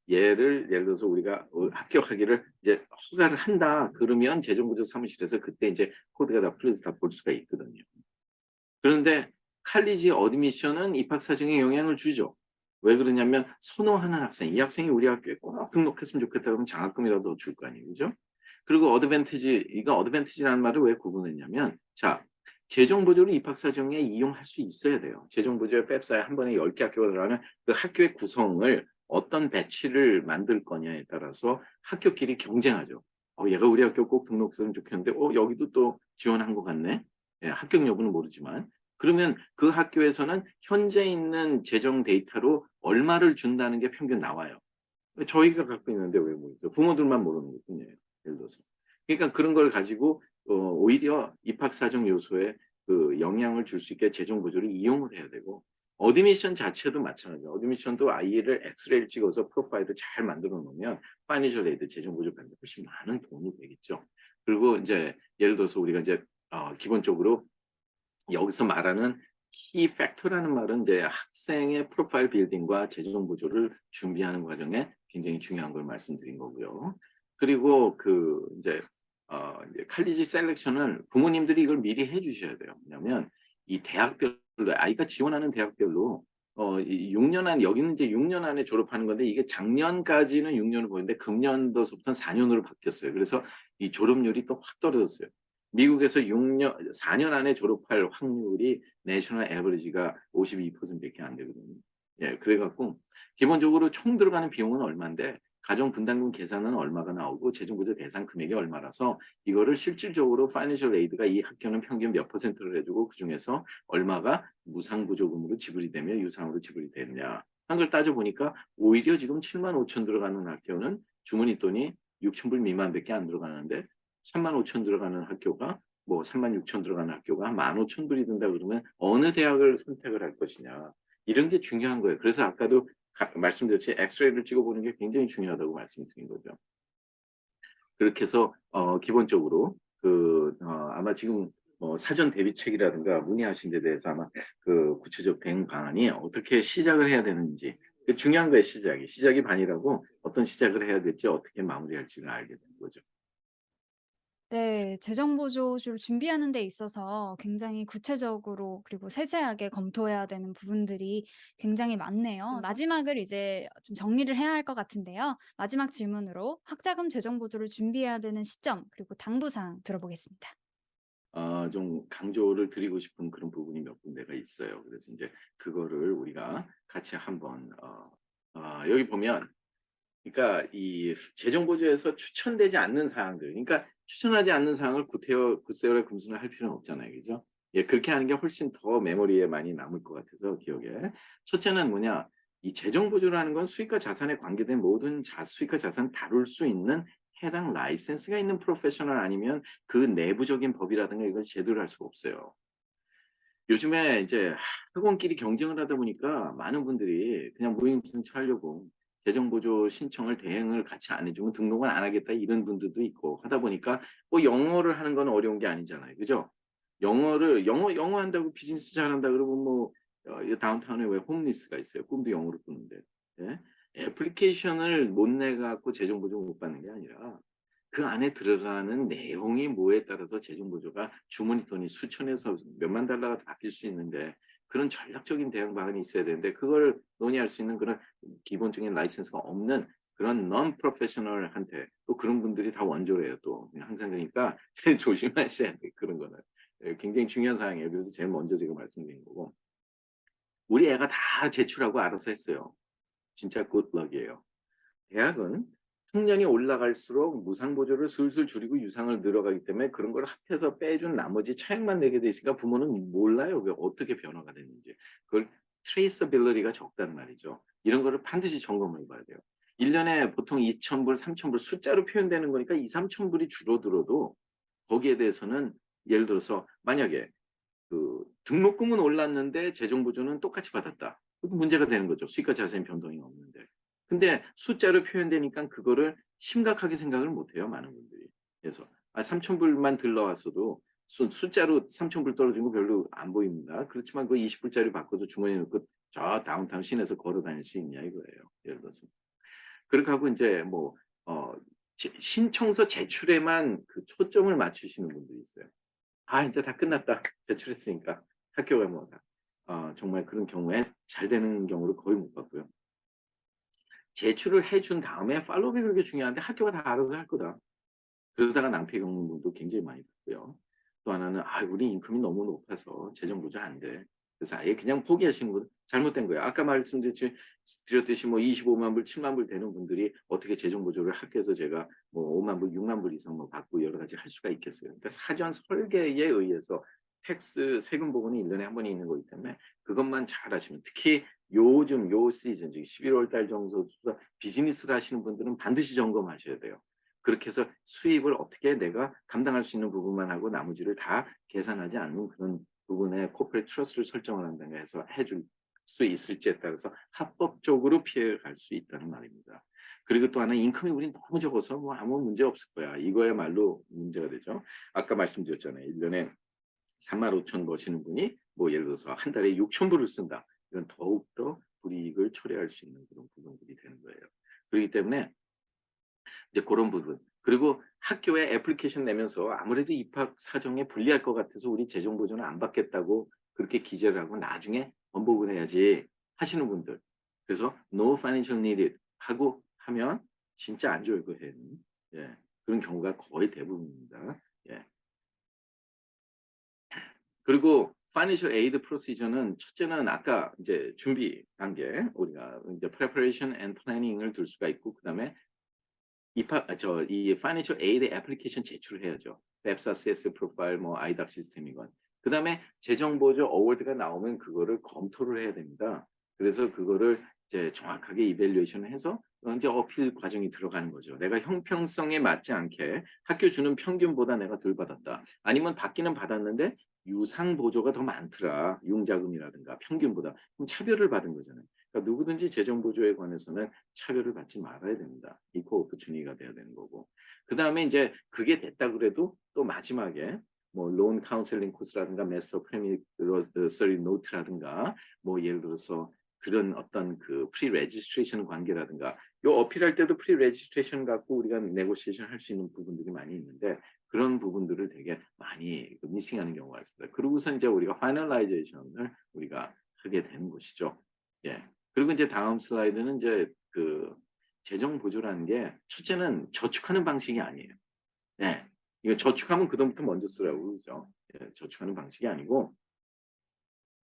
예를 들어서 우리가 합격하기를 이제 허가를 한다 그러면 재정 보조 사무실에서 그때 이제 코드가 다 풀려서 다 볼 수가 있거든요. 그런데 칼리지 어드미션은 입학 사정에 영향을 주죠. 왜 그러냐면 선호하는 학생, 이 학생이 우리 학교에 꼭 등록했으면 좋겠다 그러면 장학금이라도 줄 거 아니에요. 그죠? 그리고 어드밴티지, 이거 어드밴티지라는 말을 왜 구분했냐면 자, 재정 보조를 입학 사정에 이용할 수 있어야 돼요. 재정 보조에 팹사에 한 번에 10개 학교가 들어가면 그 학교의 구성을 어떤 배치를 만들 거냐에 따라서 학교끼리 경쟁하죠. 얘가 우리 학교 꼭 등록했으면 좋겠는데 여기도 또 지원한 것 같네. 예, 합격 여부는 모르지만. 그러면 그 학교에서는 현재 있는 재정 데이터로 얼마를 준다는 게 평균 나와요. 저희가 갖고 있는데 왜 모르죠? 부모들만 모르는 것뿐이에요. 예를 들어서. 그러니까 그런 걸 가지고 오히려 입학 사정 요소에 그 영향을 줄 수 있게 재정 보조를 이용을 해야 되고 어드미션 자체도 마찬가지예요. 어드미션도 아이를 엑스레이를 찍어서 프로파일을 잘 만들어 놓으면 파이낸셜 에이드 재정 보조 받는 데 훨씬 많은 도움이 되겠죠. 그리고 인제 예를 들어서 우리가 이제 기본적으로 여기서 말하는 키 팩터라는 말은 이제 학생의 프로파일 빌딩과 재정 보조를 준비하는 과정에 굉장히 중요한 걸 말씀드린 거고요. 그리고 그 이제 칼리지 셀렉션을 부모님들이 이걸 미리 해 주셔야 돼요. 왜냐하면 이 대학별로 아이가 지원하는 대학별로 이 6년 안에 여기는 이제 6년 안에 졸업하는 건데 이게 작년까지는 6 년을 보였는데 금년도서부터는 4 년으로 바뀌었어요. 그래서 이 졸업률이 또 확 떨어졌어요. 미국에서 4년 안에 졸업할 확률이 내셔널 에버리지가 52% 밖에 안 되거든요. 예, 그래 갖고 기본적으로 총 들어가는 비용은 얼만데 가정 분담금 계산은 얼마가 나오고 재정 보조 대상 금액이 얼마라서 이거를 실질적으로 파이낸셜 에이드가 이 학교는 평균 몇 퍼센트를 해 주고 그중에서 얼마가 무상 보조금으로 지불이 되며 유상으로 지불이 되느냐 한 걸 따져 보니까 오히려 지금 7만5천 들어가는 학교는 주머니 돈이 6천 불 미만밖에 안 들어가는데 3만5천 들어가는 학교가 뭐 3만6천 들어가는 학교가 15,000 불이 든다 그러면 어느 대학을 선택을 할 것이냐. 이런 게 중요한 거예요. 그래서 아까도 말씀드렸지 엑스레이를 찍어 보는 게 굉장히 중요하다고 말씀드린 거죠. 그렇게 해서 기본적으로 아마 지금 사전 대비책이라든가 문의하신 데 대해서 아마 그 구체적 대응 방안이 어떻게 시작을 해야 되는지 중요한 거예요 시작이. 시작이 반이라고 어떤 시작을 해야 될지 어떻게 마무리할지를 알게 되는 거죠. 네. 재정 보조를 준비하는 데 있어서 굉장히 구체적으로 그리고 세세하게 검토해야 되는 부분들이 굉장히 많네요. 마지막을 이제 좀 정리를 해야 할 것 같은데요. 마지막 질문으로 학자금 재정 보조를 준비해야 되는 시점 그리고 당부사항 들어보겠습니다. 좀 강조를 드리고 싶은 그런 부분이 몇 군데가 있어요. 그래서 이제 그거를 우리가 같이 한번 여기 보면 그러니까 이 재정 보조에서 추천되지 않는 사항들 그러니까 추천하지 않는 사항을 굿세어라 금순을 할 필요는 없잖아요. 그죠? 예 그렇게 하는 게 훨씬 더 메모리에 많이 남을 것 같아서 기억에. 첫째는 뭐냐? 이 재정 보조라는 건 수익과 자산에 관계된 모든 수익과 자산 다룰 수 있는 해당 라이센스가 있는 프로페셔널 아니면 그 내부적인 법이라든가 이걸 제대로 할 수가 없어요. 요즘에 이제 학원끼리 경쟁을 하다 보니까 많은 분들이 그냥 무임승차하려고 재정 보조 신청을 대행을 같이 안 해주면 등록을 안 하겠다 이런 분들도 있고 하다 보니까 뭐 영어를 하는 건 어려운 게 아니잖아요. 그죠? 영어 한다고 비즈니스 잘한다 그러면 뭐 이 다운타운에 왜 홈리스가 있어요. 꿈도 영어로 꾸는데. 예? 애플리케이션을 못 내 갖고 재정 보조 못 받는 게 아니라 그 안에 들어가는 내용이 뭐에 따라서 재정 보조가 주머니 돈이 수천에서 몇만 달러가 바뀔 수 있는데 그런 전략적인 대응 방안이 있어야 되는데 그걸 논의할 수 있는 그런 기본적인 라이센스가 없는 그런 non 프로페셔널한테 또 그런 분들이 다 원조래요 또. 항상 그러니까 조심하셔야 돼 그런 거는. 예 굉장히 중요한 사항이에요. 그래서 제일 먼저 제가 말씀드린 거고. 우리 애가 다 제출하고 알아서 했어요. 진짜 굿럭이에요. 대학은 학년이 올라갈수록 무상 보조를 슬슬 줄이고 유상을 늘어가기 때문에 그런 걸 합해서 빼준 나머지 차액만 내게 돼 있으니까 부모는 몰라요. 그 어떻게 변화가 됐는지. 그걸 트레이서빌리티가 적다는 말이죠. 이런 거를 반드시 점검을 해 봐야 돼요. 1 년에 보통 2,000 불, 3,000 불 숫자로 표현되는 거니까 2-3천 불이 줄어들어도 거기에 대해서는 예를 들어서 만약에 그 등록금은 올랐는데 재정 보조는 똑같이 받았다. 그럼 문제가 되는 거죠. 수익과 자산의 변동이 없는데. 근데 숫자로 표현되니까 그거를 심각하게 생각을 못 해요, 많은 분들이. 그래서 3천 불만 들러왔어도 숫자로 3천 불 떨어진 거 별로 안 보입니다. 그렇지만 그 20 불짜리 바꿔서 주머니에 넣고 저 다운타운 시내에서 걸어 다닐 수 있냐 이거예요, 예를 들어서. 그렇게 하고 인제 뭐 신청서 제출에만 그 초점을 맞추시는 분들이 있어요. '아 인제 다 끝났다. 제출했으니까.' 학교가 뭐 다 정말 그런 경우에 잘 되는 경우를 거의 못 봤고요. 제출을 해준 다음에 팔로우업이 그렇게 중요한데 학교가 다 알아서 할 거다. 그러다가 낭패 겪는 분도 굉장히 많이 봤고요. 또 하나는 '아 우리 인컴이 너무 높아서 재정 보조 안 돼.' 그래서 아예 그냥 포기하시는 분 잘못된 거예요. 아까 드렸듯이 뭐 25만 불, 7만 불 되는 분들이 어떻게 재정 보조를 학교에서 제가 뭐 5만 불, 6만 불 이상 뭐 받고 여러 가지 할 수가 있겠어요. 그러니까 사전 설계에 의해서 세금 부분이 1 년에 한 번이 있는 거기 때문에 그것만 잘하시면 특히 요즘 요 시즌 즉 11월 달 정도부터 비즈니스를 하시는 분들은 반드시 점검하셔야 돼요. 그렇게 해서 수입을 어떻게 내가 감당할 수 있는 부분만 하고 나머지를 다 계산하지 않는 그런 부분에 코퍼레이트 트러스트를 설정을 한다든가 해서 해줄 수 있을지에 따라서 합법적으로 피해 갈 수 있다는 말입니다. 그리고 또 하나 인컴이 우린 너무 적어서 뭐 아무 문제 없을 거야. 이거야말로 문제가 되죠. 아까 말씀드렸잖아요. 1 년에 35,000 버시는 분이 뭐 예를 들어서 한 달에 6천 불을 쓴다. 이건 더욱더 불이익을 초래할 수 있는 그런 부분들이 되는 거예요. 그렇기 때문에 이제 고런 부분. 그리고 학교에 애플리케이션 내면서 아무래도 입학 사정에 불리할 것 같아서 "우리 재정 보조는 안 받겠다."고 그렇게 기재를 하고 나중에 번복을 해야지 하시는 분들. 그래서 "No financial needed." 하고 하면 진짜 안 줘요, 그 애는. 예. 그런 경우가 거의 대부분입니다. 예. 그리고 financial aid procedure는 첫째는 아까 이제 준비 단계 우리가 이제 preparation and planning을 둘 수가 있고 그다음에 이 financial aid 애플리케이션 제출을 해야죠. 웹사 CS 프로파일 뭐 아이닥 시스템이건. 그다음에 재정 보조 어워드가 나오면 그거를 검토를 해야 됩니다. 그래서 그거를 이제 정확하게 이밸류에이션을 해서 인제 어필 과정이 들어가는 거죠. 내가 형평성에 맞지 않게 학교 주는 평균보다 내가 덜 받았다. 아니면 받기는 받았는데 유상 보조가 더 많더라. 융자금이라든가 평균보다. 그럼 차별을 받은 거잖아요. 그러니까 누구든지 재정 보조에 관해서는 차별을 받지 말아야 됩니다. 이퀄 오퍼튜니티가 돼야 되는 거고. 그다음에 인제 그게 됐다 그래도 또 마지막에 뭐 론 카운셀링 코스라든가 마스터 프리미러서리 노트라든가 뭐 예를 들어서 그런 어떤 그 프리 레지스트레이션 관계라든가 요 어필할 때도 프리 레지스트레이션 갖고 우리가 네고시에이션 할 수 있는 부분들이 많이 있는데 그런 부분들을 되게 많이 그 미싱하는 경우가 있습니다. 그러고서 인제 우리가 파이널라이제이션을 우리가 하게 되는 것이죠. 예. 그리고 이제 다음 슬라이드는 이제 그 재정 보조라는 게 첫째는 저축하는 방식이 아니에요. 예. 이거 저축하면 그다음부터 먼저 쓰라고 그러죠. 예. 저축하는 방식이 아니고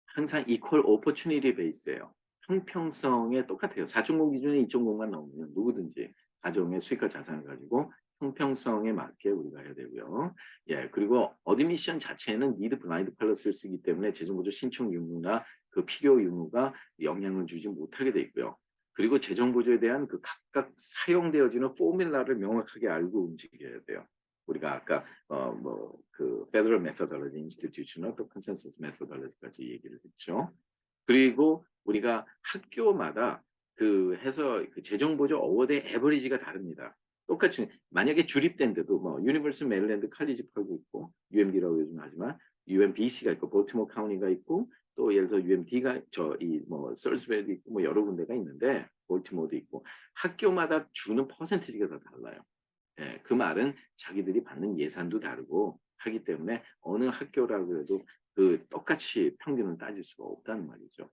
항상 equal opportunity base예요. 형평성에 똑같아요. 4.0 기준에 2.0만 넘으면 누구든지 가정의 수익과 자산을 가지고 형평성에 맞게 우리가 해야 되고요. 예, 그리고 어드미션 자체는 니드 블라인드 팔러스를 쓰기 때문에 재정보조 신청 유무나 그 필요 유무가 영향을 주지 못하게 돼 있고요. 그리고 재정보조에 대한 그 각각 사용되어지는 포뮬라를 명확하게 알고 움직여야 돼요. 우리가 아까 그 Federal Methodology, Institutional 또 Consensus Methodology까지 얘기를 했죠. 그리고 우리가 학교마다 그 해서 그 재정보조 어워드의 에버리지가 다릅니다. 똑같이 만약에 주립된데도 뭐 유니버스 메릴랜드 칼리지 펄도 있고 UMD라고 요즘 하지만 UMBC가 있고 볼티모어 카운티가 있고 또 예를 들어 UMD가 설스베리도 있고 뭐 여러 군데가 있는데 볼티모어도 있고 학교마다 주는 퍼센티지가 다 달라요. 예, 그 말은 자기들이 받는 예산도 다르고 하기 때문에 어느 학교라고 해도 그 똑같이 평균을 따질 수가 없다는 말이죠.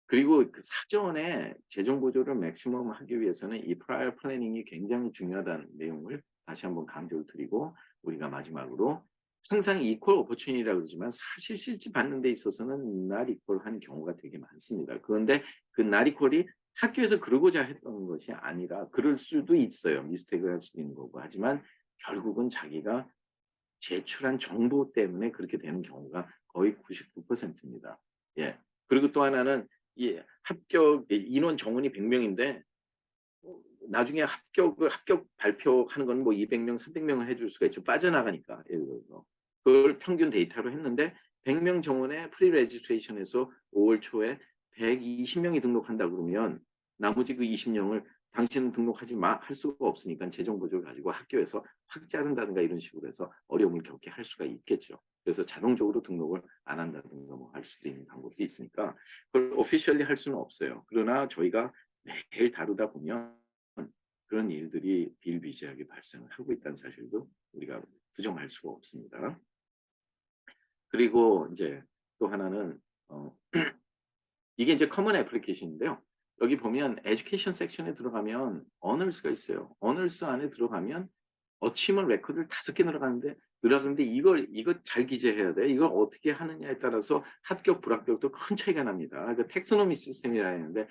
그리고 그 사전에 재정 보조를 맥시멈 하기 위해서는 이 prior 플래닝이 굉장히 중요하다는 내용을 다시 한번 강조를 드리고 우리가 마지막으로 항상 이퀄 오퍼튜니티라고 그러지만 사실 실제 받는 데 있어서는 not equal한 경우가 되게 많습니다. 그런데 그 not equal이 학교에서 그러고자 했던 것이 아니라 그럴 수도 있어요. 미스테이크를 할 수도 있는 거고. 하지만 결국은 자기가 제출한 정보 때문에 그렇게 되는 경우가 거의 99%입니다. 예. 그리고 또 하나는 이 합격 인원 정원이 100명인데 나중에 합격 발표하는 건 뭐 200명, 300명을 해줄 수가 있죠. 빠져나가니까. 예를 들어서. 그걸 평균 데이터로 했는데 100명 정원에 프리 레지스트레이션에서 5월 초에 120명이 등록한다 그러면 나머지 그 20명을 당신은 등록하지 마 할 수가 없으니까 재정 보조를 가지고 학교에서 확 자른다든가 이런 식으로 해서 어려움을 겪게 할 수가 있겠죠. 그래서 자동적으로 등록을 안 한다든가 뭐 할 수도 있는 방법이 있으니까 그걸 오피셜리 할 수는 없어요. 그러나 저희가 매일 다루다 보면 그런 일들이 비일비재하게 발생을 하고 있다는 사실도 우리가 부정할 수가 없습니다. 그리고 이제 또 하나는 이게 이제 커먼 애플리케이션인데요. 여기 보면 에듀케이션 섹션에 들어가면 어널스가 있어요. 어널스 안에 들어가면 어치먼 레코드를 5개 늘어가는데 이거 잘 기재해야 돼. 이걸 어떻게 하느냐에 따라서 합격 불합격도 큰 차이가 납니다. 그 텍소노미 시스템이라 했는데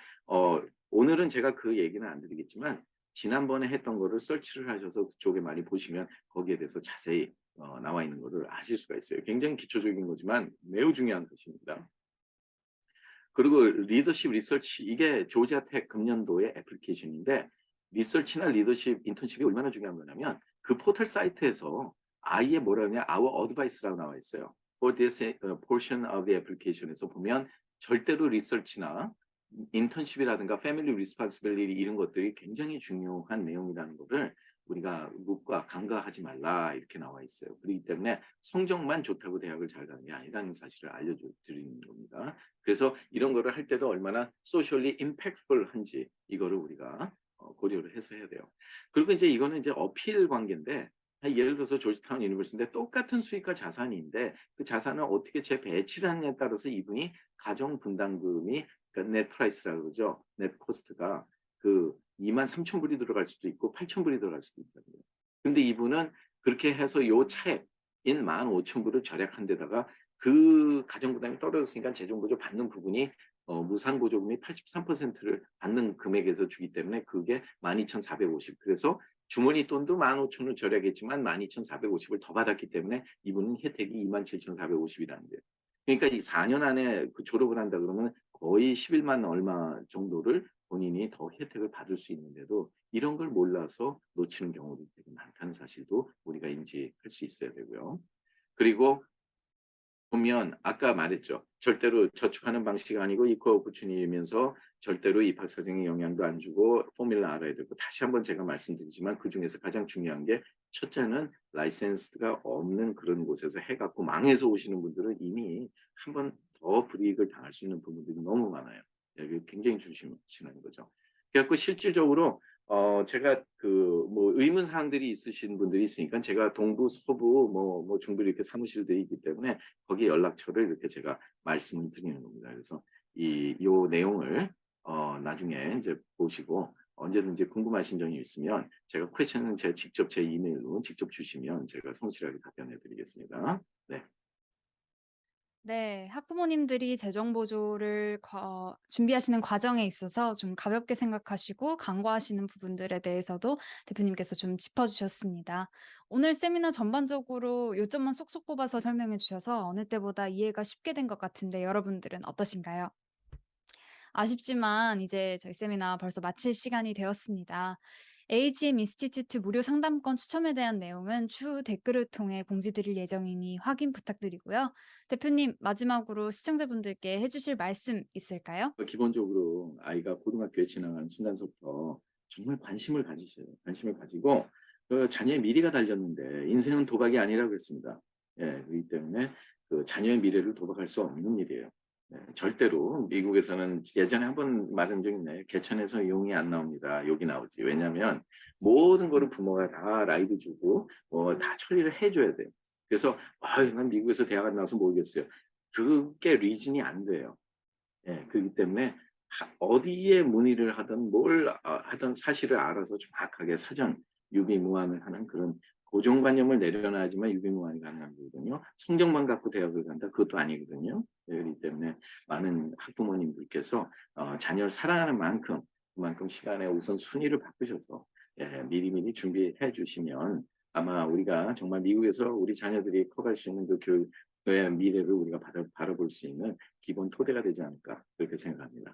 오늘은 제가 그 얘기는 안 드리겠지만 지난번에 했던 거를 서치를 하셔서 그쪽에 많이 보시면 거기에 대해서 자세히 나와 있는 거를 아실 수가 있어요. 굉장히 기초적인 거지만 매우 중요한 것입니다. 그리고 리더십 리서치 이게 조지아 텍 금년도의 애플리케이션인데 리서치나 리더십 인턴십이 얼마나 중요한 거냐면 그 포털 사이트에서 아예 뭐라 하냐 our advice라고 나와 있어요. For this portion of the application에서 보면 절대로 리서치나 인턴십이라든가 패밀리 리스폰시빌리티 이런 것들이 굉장히 중요한 내용이라는 거를 우리가 묵과 간과하지 말라 이렇게 나와 있어요. 그렇기 때문에 성적만 좋다고 대학을 잘 가는 게 아니라는 사실을 알려드리는 겁니다. 그래서 이런 거를 할 때도 얼마나 소셜리 임팩트풀한지 이거를 우리가 고려를 해서 해야 돼요. 그리고 이제 이거는 이제 어필 관계인데 예를 들어서 조지타운 유니버시티인데 똑같은 수익과 자산인데 그 자산을 어떻게 재배치를 하느냐에 따라서 이분이 가정 분담금이 그러니까 넷 프라이스라고 그러죠. 넷 코스트가 그 23,000불이 들어갈 수도 있고 8,000불이 들어갈 수도 있거든요. 근데 이분은 그렇게 해서 요 차액인 15,000불을 절약한 데다가 그 가정부담이 떨어졌으니까 재정보조 받는 부분이 무상보조금이 83%를 받는 금액에서 주기 때문에 그게 12,450. 그래서 주머니 돈도 15,000을 절약했지만 12,450을 더 받았기 때문에 이분은 혜택이 27,450이라는 거예요. 그러니까 이 4년 안에 그 졸업을 한다 그러면 거의 11만 얼마 정도를 본인이 더 혜택을 받을 수 있는데도 이런 걸 몰라서 놓치는 경우도 되게 많다는 사실도 우리가 인지할 수 있어야 되고요. 그리고 보면 아까 말했죠. 절대로 저축하는 방식이 아니고 이퀄 오퍼튜니티면서 절대로 입학 사정에 영향도 안 주고 포뮬라 알아야 되고 다시 한번 제가 말씀드리지만 그중에서 가장 중요한 게 첫째는 라이센스가 없는 그런 곳에서 해갖고 망해서 오시는 분들은 이미 한 번 더 불이익을 당할 수 있는 부분들이 너무 많아요. 여기 굉장히 조심하는 거죠. 그래갖고 실질적으로 제가 그 뭐 의문 사항들이 있으신 분들이 있으니까 제가 동부, 서부, 중부 이렇게 사무실들이 있기 때문에 거기 연락처를 이렇게 제가 말씀을 드리는 겁니다. 그래서 요 내용을 나중에 이제 보시고 언제든지 궁금하신 점이 있으면 제가 퀘션은 직접 제 이메일로 직접 주시면 제가 성실하게 답변해 드리겠습니다. 네. 네. 학부모님들이 재정 보조를 준비하시는 과정에 있어서 좀 가볍게 생각하시고 간과하시는 부분들에 대해서도 대표님께서 좀 짚어 주셨습니다. 오늘 세미나 전반적으로 요점만 쏙쏙 뽑아서 설명해 주셔서 어느 때보다 이해가 쉽게 된 것 같은데 여러분들은 어떠신가요? 아쉽지만 이제 저희 세미나 벌써 마칠 시간이 되었습니다. AGM 인스티튜트 무료 상담권 추첨에 대한 내용은 추후 댓글을 통해 공지 드릴 예정이니 확인 부탁드리고요. 대표님, 마지막으로 시청자분들께 해주실 말씀 있을까요? 기본적으로 아이가 고등학교에 진학하는 순간서부터 정말 관심을 가지세요. 관심을 가지고 자녀의 미래가 달렸는데 인생은 도박이 아니라고 했습니다. 예, 그렇기 때문에 그 자녀의 미래를 도박할 수 없는 일이에요. 예, 절대로 미국에서는 예전에 한번 말한 적 있나요? 개천에서 용이 안 나옵니다. 욕이 나오지. 왜냐하면 모든 거를 부모가 다 라이드 주고 다 처리를 해줘야 돼요. 그래서 난 미국에서 대학 안 나와서 모르겠어요. 그게 리즌이 안 돼요. 예. 그렇기 때문에 어디에 문의를 하든 뭘 하든 사실을 알아서 정확하게 사전 유비무환을 하는 그런 고정관념을 내려놔야지만 유비무환이 가능한 거거든요. 성적만 갖고 대학을 간다? 그것도 아니거든요. 예, 그렇기 때문에 많은 학부모님들께서 자녀를 사랑하는 만큼 그만큼 시간의 우선순위를 바꾸셔서 예, 미리미리 준비해 주시면 아마 우리가 정말 미국에서 우리 자녀들이 커갈 수 있는 그 교육의 미래를 우리가 바라볼 수 있는 기본 토대가 되지 않을까 그렇게 생각합니다.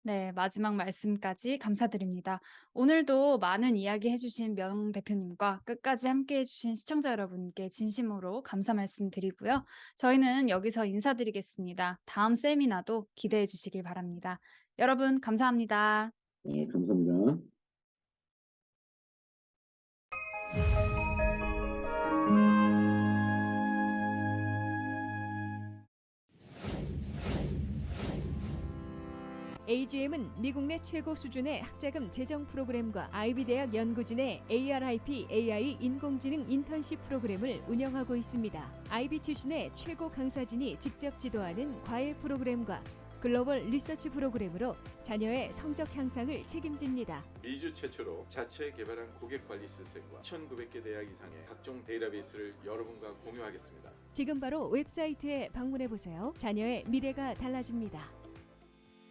네, 마지막 말씀까지 감사드립니다. 오늘도 많은 이야기 해주신 명 대표님과 끝까지 함께 해주신 시청자 여러분께 진심으로 감사 말씀드리고요. 저희는 여기서 인사드리겠습니다. 다음 세미나도 기대해 주시길 바랍니다. 여러분, 감사합니다. 네, 감사합니다. AGM은 미국 내 최고 수준의 학자금 재정 프로그램과 아이비 대학 연구진의 ARIP AI 인공지능 인턴십 프로그램을 운영하고 있습니다. IB 출신의 최고 강사진이 직접 지도하는 과외 프로그램과 글로벌 리서치 프로그램으로 자녀의 성적 향상을 책임집니다. 미주 최초로 자체 개발한 고객 관리 시스템과 1,900개 대학 이상의 각종 데이터베이스를 여러분과 공유하겠습니다. 지금 바로 웹사이트에 방문해 보세요. 자녀의 미래가 달라집니다.